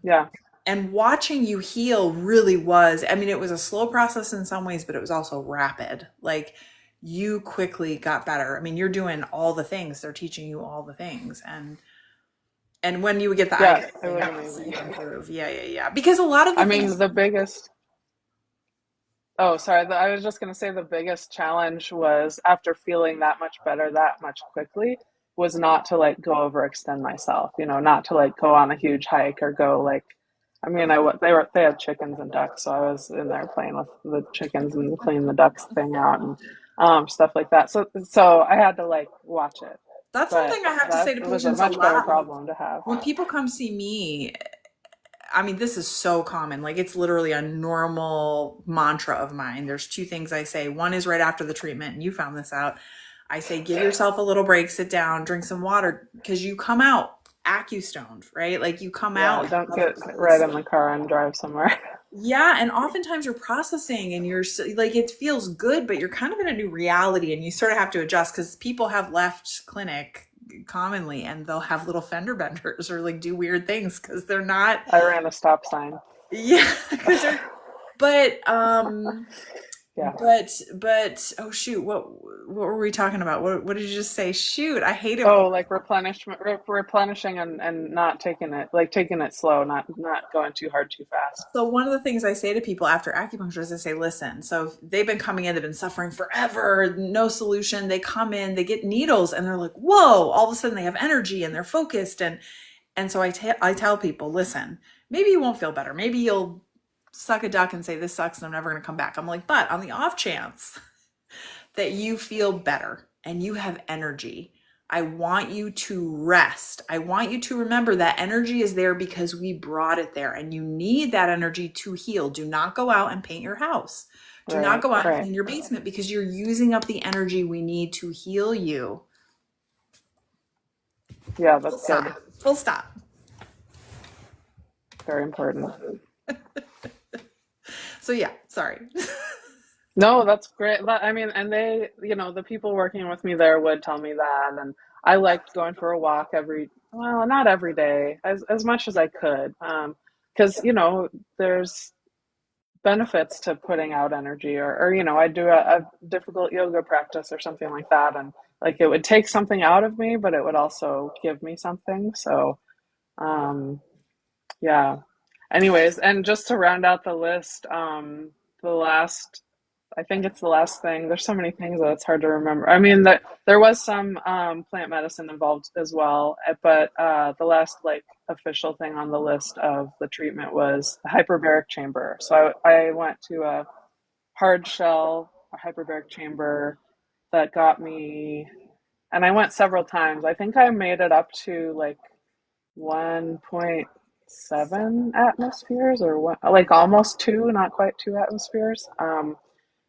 yeah, And watching you heal really was, I mean, it was a slow process in some ways, but it was also rapid. Like you quickly got better. I mean, you're doing all the things. They're teaching you all the things. And when you would get the eye yeah, it thing, was I would see amazing. it improve. Yeah. Because a lot of the I mean, things, the biggest. Oh, sorry. I was just going to say the biggest challenge was after feeling that much better that much quickly was not to like go overextend myself, not to like go on a huge hike or go like, I mean, they had chickens and ducks, so I was in there playing with the chickens and cleaning the ducks thing out and stuff like that. So I had to like watch it, that's but something I have to say that to was a patients a much better lot. problem to have. When people come see me, I mean, this is so common. Like, it's literally a normal mantra of mine. There's two things I say. One is right after the treatment, and you found this out. I say, give yourself a little break, sit down, drink some water, because you come out acu-stoned, right? Like, you come Yeah, out in don't another get right place. in the car and drive somewhere. Yeah, and oftentimes you're processing and like, it feels good, but you're kind of in a new reality and you sort of have to adjust because people have left clinic commonly and they'll have little fender benders or like do weird things because they're not, I ran a stop sign. yeah, because they're, but Yeah. oh shoot, what were we talking about? What did you just say? Shoot, I hate it when, Oh, like replenishing and not taking it slow, not going too hard too fast. so one of the things I say to people after acupuncture is I say, listen, so they've been coming in, they've been suffering forever, no solution. They come in, they get needles and they're like, whoa, all of a sudden they have energy and they're focused. And so I tell people, listen, maybe you won't feel better. Maybe you'll suck a duck and say, this sucks and I'm never going to come back. I'm like, but on the off chance that you feel better and you have energy, I want you to rest. I want you to remember that energy is there because we brought it there and you need that energy to heal. Do not go out and paint your house. Do not Right. go out and Right. clean your basement because you're using up the energy we need to heal you. Yeah, Full that's good. stop. Full stop. Very important. So yeah, sorry. No, that's great. I mean, and they, the people working with me there would tell me that, and I liked going for a walk well, not every day, as much as I could, because there's benefits to putting out energy, or I do a difficult yoga practice or something like that, and like it would take something out of me, but it would also give me something. So, um, yeah. Anyways, and just to round out the list, the last I think it's the last thing. There's so many things that it's hard to remember. I mean, there was some plant medicine involved as well, but the last like official thing on the list of the treatment was the hyperbaric chamber. So I went to a hard shell, a hyperbaric chamber that got me, and I went several times. I think I made it up to like 1.7 atmospheres, or one, like almost two, not quite 2 atmospheres.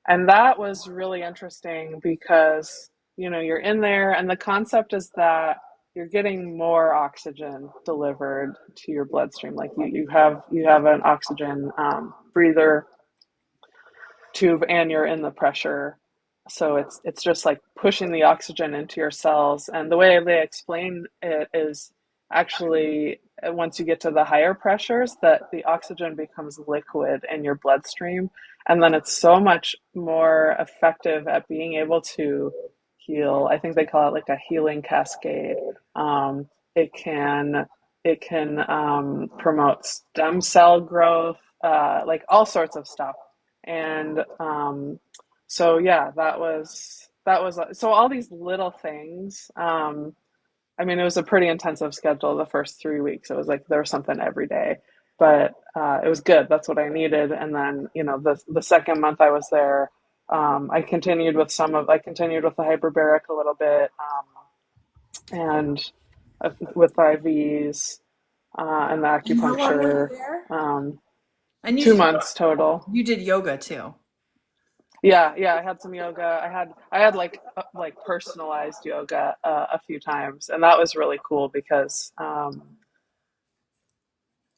And that was really interesting because, you're in there, and the concept is that you're getting more oxygen delivered to your bloodstream. Like you have an oxygen breather tube, and you're in the pressure. So it's just like pushing the oxygen into your cells. And the way they explain it is actually once you get to the higher pressures, that the oxygen becomes liquid in your bloodstream. And then it's so much more effective at being able to heal. I think they call it like a healing cascade. It can promote stem cell growth, like all sorts of stuff. And so yeah, that was so all these little things. I mean, it was a pretty intensive schedule the first 3 weeks. It was like there was something every day, but it was good. That's what I needed. And then the second month I was there, I continued with the hyperbaric a little bit, and with IVs, and the And how long were you acupuncture. there? Um, And two months total. you did yoga too. Yeah, yeah, I had some yoga. I had like personalized yoga a few times, and that was really cool because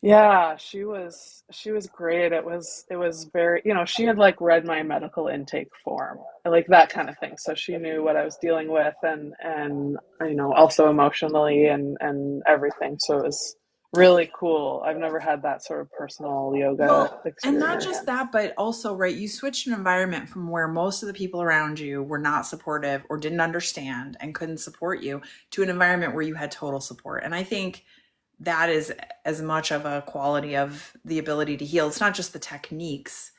yeah, she was great. It was very, she had like read my medical intake form, like that kind of thing. So she knew what I was dealing with, and also emotionally and everything. So it was really cool. I've never had that sort of personal yoga Well, and not just experience. that, but also, right, you switched an environment from where most of the people around you were not supportive or didn't understand and couldn't support you to an environment where you had total support. And I think that is as much of a quality of the ability to heal. It's not just the techniques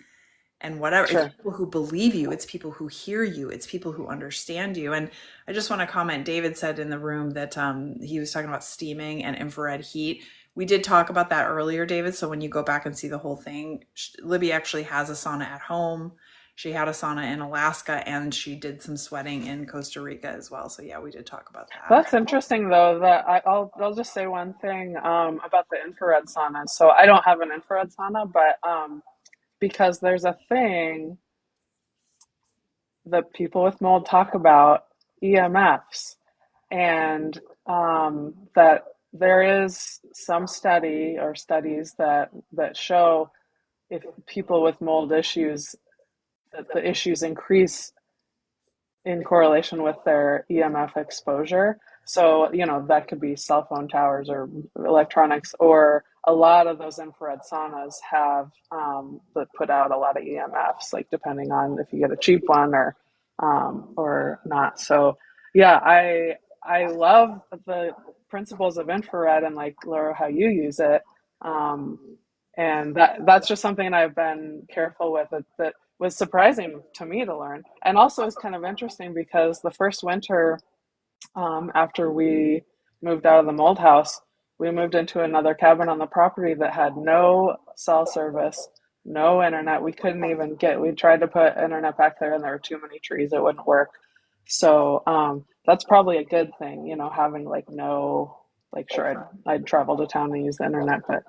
and whatever, it's Sure. people who believe you, it's people who hear you, it's people who understand you. And I just want to comment, David said in the room that he was talking about steaming and infrared heat. We did talk about that earlier, David, so when you go back and see the whole thing, Libby actually has a sauna at home. She had a sauna in Alaska, and she did some sweating in Costa Rica as well. So yeah, we did talk about that. That's interesting though, that I'll just say one thing about the infrared sauna. So I don't have an infrared sauna, but because there's a thing that people with mold talk about, EMFs, and that there is some study or studies that show if people with mold issues, that the issues increase in correlation with their EMF exposure. So, that could be cell phone towers or electronics, or a lot of those infrared saunas have that put out a lot of EMFs, like depending on if you get a cheap one or not. So, yeah, I love the principles of infrared, and like Laura, how you use it. Um, and that's just something I've been careful with, that was surprising to me to learn, and also is kind of interesting because the first winter, after we moved out of the mold house, we moved into another cabin on the property that had no cell service, no internet. We couldn't even get. We tried to put internet back there, and there were too many trees; it wouldn't work. So that's probably a good thing, having like no, like sure, I'd travel to town and use the internet, but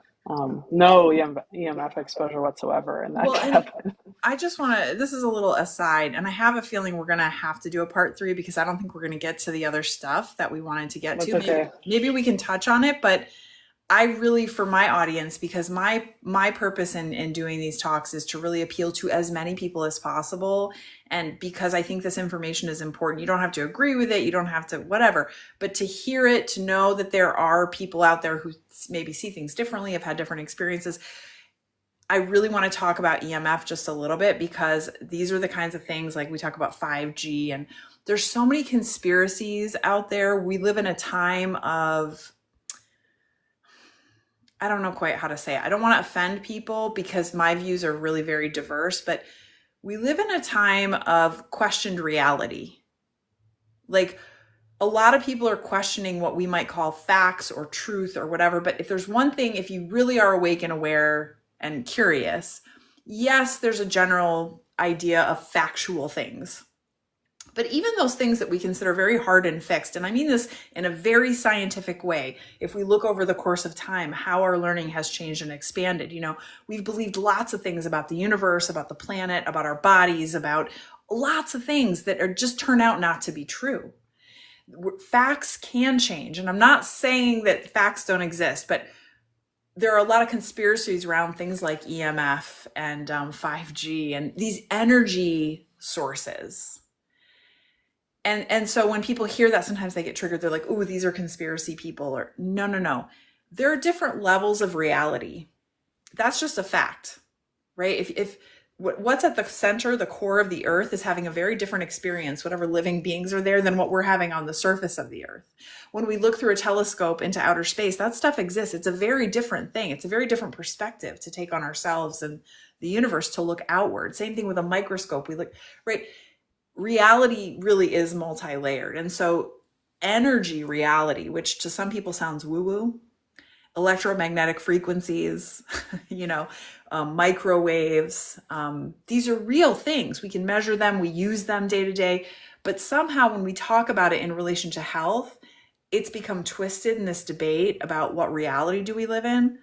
No EMF exposure whatsoever in that Well, and cabin. I just want to, this is a little aside, and I have a feeling we're going to have to do a part three because I don't think we're going to get to the other stuff that we wanted to get That's to. Maybe, okay. maybe we can touch on it, but I really, for my audience, because my purpose in doing these talks is to really appeal to as many people as possible. And because I think this information is important, you don't have to agree with it, you don't have to whatever, but to hear it, to know that there are people out there who maybe see things differently, have had different experiences. I really want to talk about EMF just a little bit because these are the kinds of things like we talk about 5G, and there's so many conspiracies out there. We live in a time of, I don't know quite how to say it. I don't want to offend people because my views are really very diverse, but we live in a time of questioned reality. Like, a lot of people are questioning what we might call facts or truth or whatever. But if there's one thing, if you really are awake and aware and curious, yes, there's a general idea of factual things. But even those things that we consider very hard and fixed, and I mean this in a very scientific way, if we look over the course of time, how our learning has changed and expanded, we've believed lots of things about the universe, about the planet, about our bodies, about lots of things that are just turn out not to be true. Facts can change. And I'm not saying that facts don't exist, but there are a lot of conspiracies around things like EMF and 5G and these energy sources. And so when people hear that, sometimes they get triggered. They're like, "Oh, these are conspiracy people," or no, no, no. There are different levels of reality. That's just a fact, right? If what's at the center, the core of the earth is having a very different experience, whatever living beings are there, than what we're having on the surface of the earth. When we look through a telescope into outer space, that stuff exists. It's a very different thing. It's a very different perspective to take on ourselves and the universe, to look outward. Same thing with a microscope. We look, right? Reality really is multi-layered. And so energy reality, which to some people sounds woo-woo, electromagnetic frequencies, microwaves. These are real things. We can measure them, we use them day to day. But somehow when we talk about it in relation to health, it's become twisted in this debate about what reality do we live in.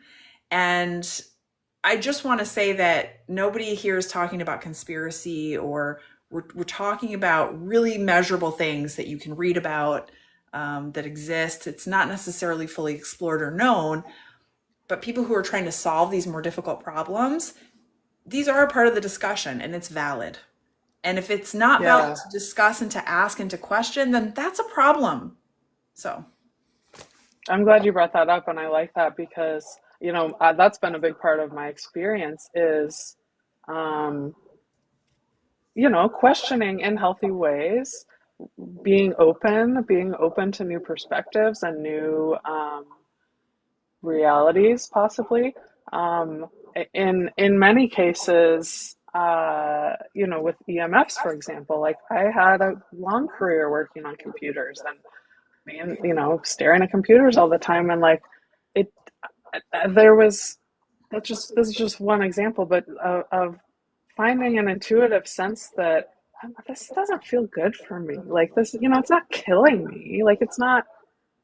And I just want to say that nobody here is talking about conspiracy, or we're talking about really measurable things that you can read about, that exist. It's not necessarily fully explored or known, but people who are trying to solve these more difficult problems, these are a part of the discussion and it's valid. And if it's not valid Yeah, to discuss and to ask and to question, then that's a problem. So, I'm glad you brought that up, and I like that because that's been a big part of my experience is um, questioning in healthy ways, being open to new perspectives and new realities, possibly. Um, in many cases, with EMFs, for example, like I had a long career working on computers and being, staring at computers all the time, and like it, there was this is just one example, but of finding an intuitive sense that this doesn't feel good for me. Like this, it's not killing me. Like it's not.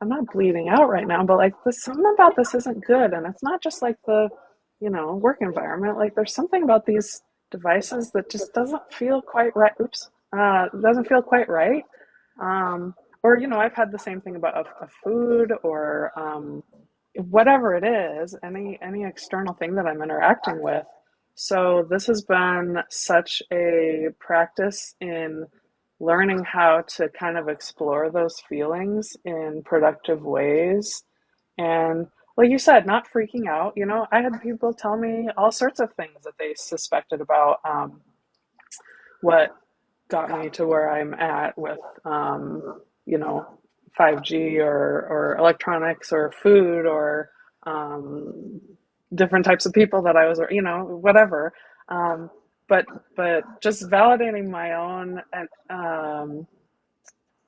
I'm not bleeding out right now, but like there's something about this isn't good, and it's not just like the, work environment. Like there's something about these devices that just doesn't feel quite right. Oops, doesn't feel quite right. Um, or I've had the same thing about a food or whatever it is, any external thing that I'm interacting with. So this has been such a practice in learning how to kind of explore those feelings in productive ways. And like you said, not freaking out. I had people tell me all sorts of things that they suspected about what got me to where I'm at with, you know, 5G or electronics or food or um, different types of people that I was, whatever. Um, but just validating my own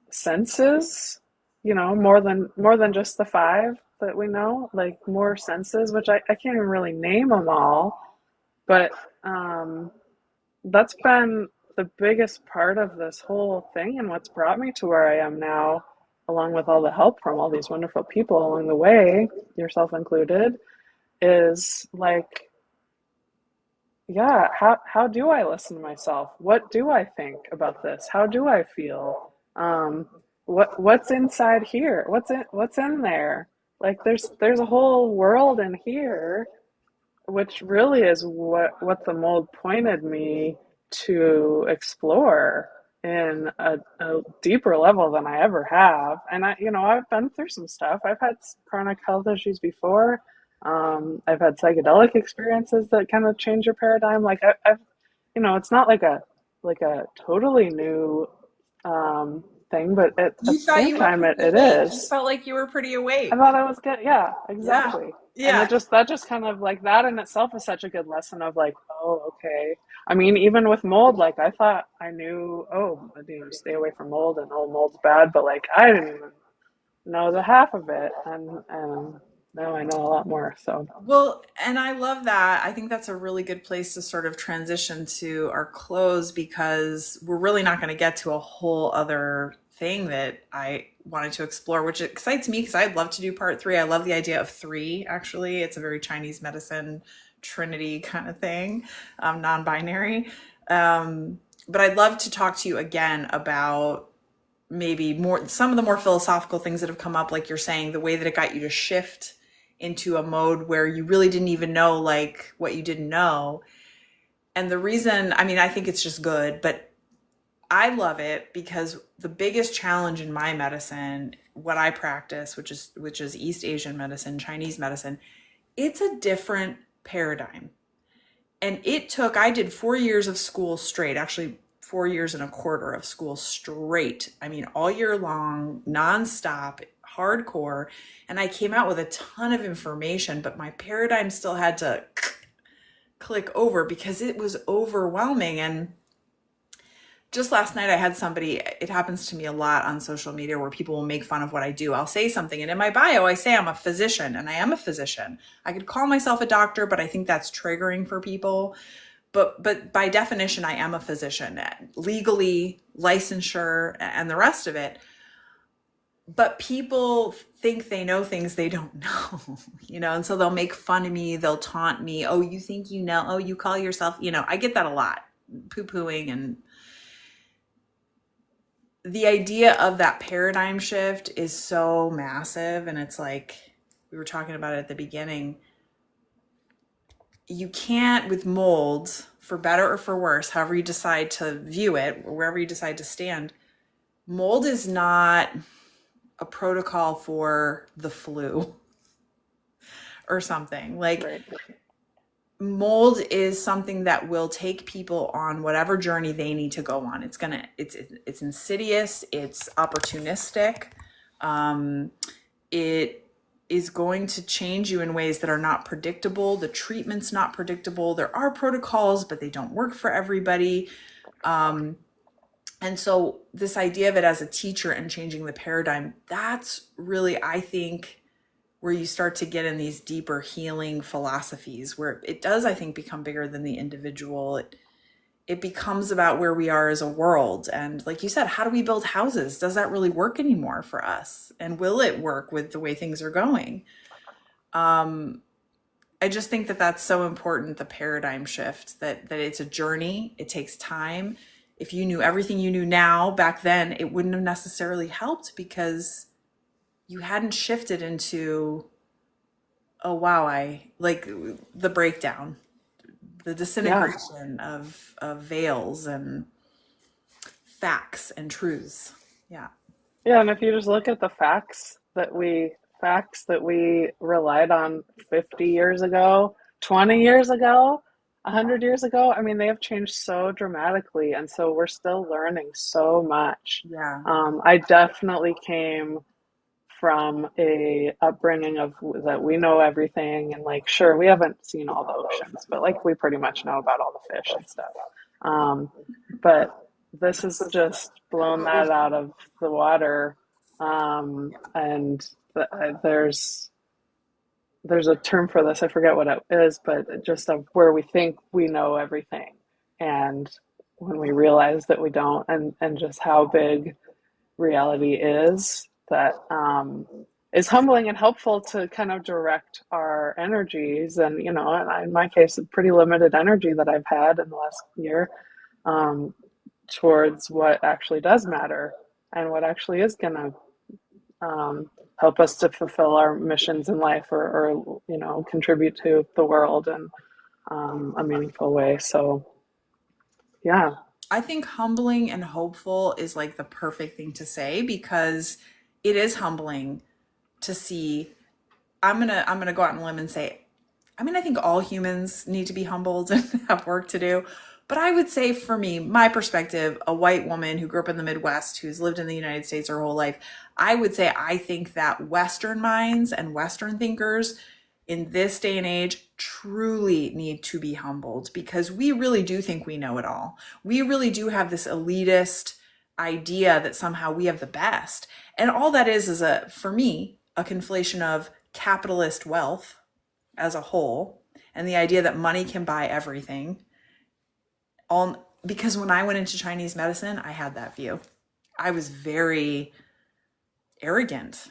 senses, more than just the five that we know, like more senses, which I can't even really name them all, but that's been the biggest part of this whole thing and what's brought me to where I am now, along with all the help from all these wonderful people along the way, yourself included, is like, yeah, how do I listen to myself? What do I think about this? How do I feel? What's inside here? What's in there? Like there's a whole world in here, which really is what the mold pointed me to explore in a deeper level than I ever have. And I've been through some stuff. I've had chronic health issues before. I've had psychedelic experiences that kind of change your paradigm. Like I've, it's not like a totally new thing, but at You the thought same you were time, pretty it awake. You is. felt like you were pretty I awake. thought I was good. Yeah, Yeah. exactly. And Yeah. that just kind of like that in itself is such a good lesson of like, oh, okay. I mean, even with mold, like I thought I knew, oh, stay away from mold and oh, mold's bad, but like I didn't even know the half of it, and now I know a lot more. So Well, and I love that. I think that's a really good place to sort of transition to our close because we're really not going to get to a whole other thing that I wanted to explore, which excites me because I'd love to do part three. I love the idea of three, actually. It's a very Chinese medicine trinity kind of thing, non-binary. But I'd love to talk to you again about maybe more some of the more philosophical things that have come up, like you're saying, the way that it got you to shift into a mode where you really didn't even know like what you didn't know. And the reason, I mean, I think it's just good, but I love it because the biggest challenge in my medicine, what I practice, which is East Asian medicine, Chinese medicine, it's a different paradigm. And I did 4 years of school straight, actually 4 years and a quarter of school straight. I mean, all year long, nonstop, hardcore. And I came out with a ton of information, but my paradigm still had to click over because it was overwhelming. And just last night I had somebody, it happens to me a lot on social media where people will make fun of what I do. I'll say something and in my bio I say I'm a physician, and I am a physician. I could call myself a doctor, but I think that's triggering for people. But by definition I am a physician, legally, licensure, and the rest of it. But people think they know things they don't know, and so they'll make fun of me, they'll taunt me. Oh, you think you know? Oh, you call yourself, I get that a lot, poo-pooing. And the idea of that paradigm shift is so massive. And it's like we were talking about it at the beginning. You can't, with mold, for better or for worse, however you decide to view it, or wherever you decide to stand, mold is not a protocol for the flu or something. Like, right, mold is something that will take people on whatever journey they need to go on. It's insidious, it's opportunistic. It is going to change you in ways that are not predictable. The treatment's not predictable. There are protocols, but they don't work for everybody. And so this idea of it as a teacher and changing the paradigm, that's really, I think, where you start to get in these deeper healing philosophies where it does, I think, become bigger than the individual. It becomes about where we are as a world. And like you said, how do we build houses? Does that really work anymore for us? And will it work with the way things are going? I just think that that's so important, the paradigm shift, that it's a journey. It takes time. If you knew everything you knew now back then, it wouldn't have necessarily helped because you hadn't shifted into, oh wow, I like the breakdown, the yeah, disintegration of veils and facts and truths. Yeah. yeah. And if you just look at the facts that we relied on 50 years ago, 20 years ago, 100 years ago, I mean, they have changed so dramatically, and so we're still learning so much. Yeah. I definitely came from a upbringing of that we know everything, and like sure we haven't seen all the oceans, but like we pretty much know about all the fish and stuff. um, but this has just blown that out of the water. And there's a term for this, I forget what it is, but just of where we think we know everything, and when we realize that we don't, and just how big reality is, that is humbling and helpful to kind of direct our energies. And, in my case, a pretty limited energy that I've had in the last year, um, towards what actually does matter and what actually is going to help us to fulfill our missions in life, or contribute to the world in a meaningful way. So, yeah. I think humbling and hopeful is like the perfect thing to say, because it is humbling to see. I'm gonna go out on a limb and say, I mean, I think all humans need to be humbled and have work to do. But I would say, for me, my perspective, a white woman who grew up in the Midwest, who's lived in the United States her whole life, I would say I think that Western minds and Western thinkers in this day and age truly need to be humbled, because we really do think we know it all. We really do have this elitist idea that somehow we have the best. And all that is for me, a conflation of capitalist wealth as a whole and the idea that money can buy everything. All because when I went into Chinese medicine, I had that view. I was very arrogant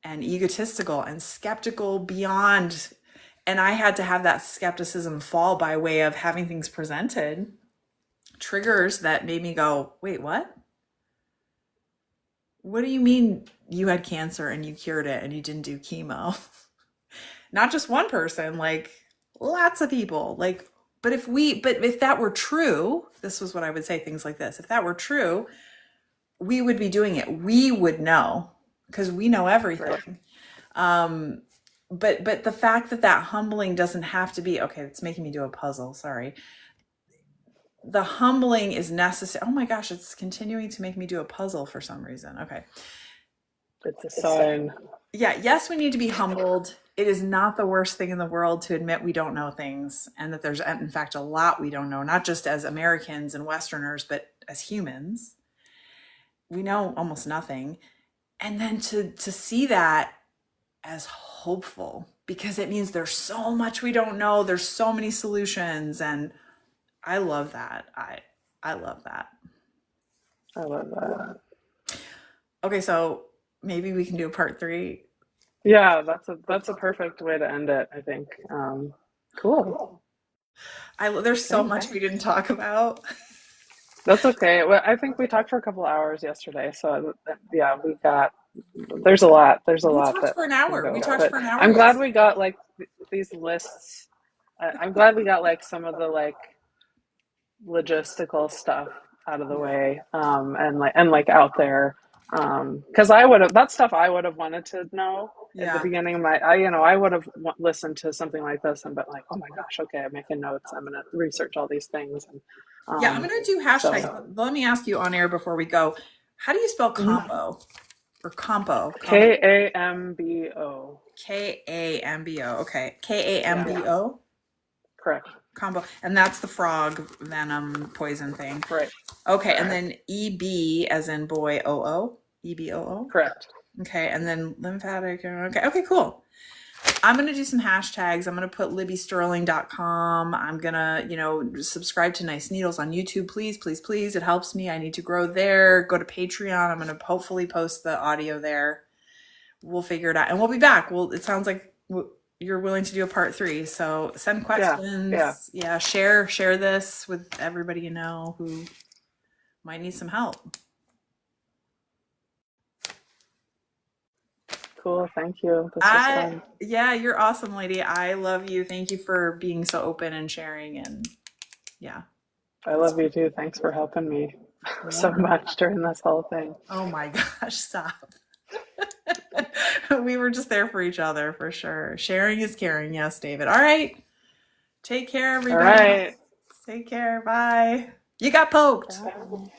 and egotistical and skeptical beyond. And I had to have that skepticism fall by way of having things presented, triggers that made me go, wait, what? What do you mean you had cancer and you cured it and you didn't do chemo? Not just one person, like lots of people. But if that were true, this was what I would say, things like this. If that were true, we would be doing it. We would know, because we know everything. Um, but the fact that humbling doesn't have to be, okay, it's making me do a puzzle. Sorry. The humbling is necessary. Oh my gosh, it's continuing to make me do a puzzle for some reason. Okay. It's a sign. Yeah, yes, we need to be humbled. It is not the worst thing in the world to admit we don't know things, and that there's, in fact, a lot we don't know, not just as Americans and Westerners, but as humans. We know almost nothing. And then to see that as hopeful, because it means there's so much we don't know. There's so many solutions. And I love that. I love that. I love that. Okay, so maybe we can do a part 3. Yeah, that's a perfect way to end it, I think. Cool. There's so much we didn't talk about. That's okay. Well, I think we talked for a couple hours yesterday, so yeah, there's a lot. There's a We lot talked that for an can hour. go. We talked But for an hour. I'm glad we got like these lists. I'm glad we got like some of the like logistical stuff out of the way, and out there, because that stuff I would have wanted to know at the Yeah. beginning of I would have listened to something like this and been like, oh my gosh, okay, I'm making notes, I'm gonna research all these things. And Yeah, I'm gonna do hashtags. so Let me ask you on air before we go. How do you spell mhm. combo or compo? Kambo. Kambo. Okay. Yeah, Kambo. correct. Combo. And that's the frog venom poison thing. Right. Okay. And then EB as in boy, OO. EBOO. Correct. Okay. And then lymphatic. Okay. Okay, cool. I'm going to do some hashtags. I'm going to put libbysterling.com. I'm going to, subscribe to Nice Needles on YouTube. Please, please, please. It helps me. I need to grow there. Go to Patreon. I'm going to hopefully post the audio there. We'll figure it out. And we'll be back. Well, it sounds like you're willing to do a part 3. So send questions. Yeah. Share this with everybody you know who might need some help. Cool. Thank you. This was fun. Yeah, you're awesome, lady. I love you. Thank you for being so open and sharing. And yeah. I love you too. Thanks for helping me so much during this whole thing. Oh my gosh, stop. We were just there for each other for sure. Sharing is caring. Yes, David. All right. Take care, everybody. All right. Take care. Bye. You got poked. Bye.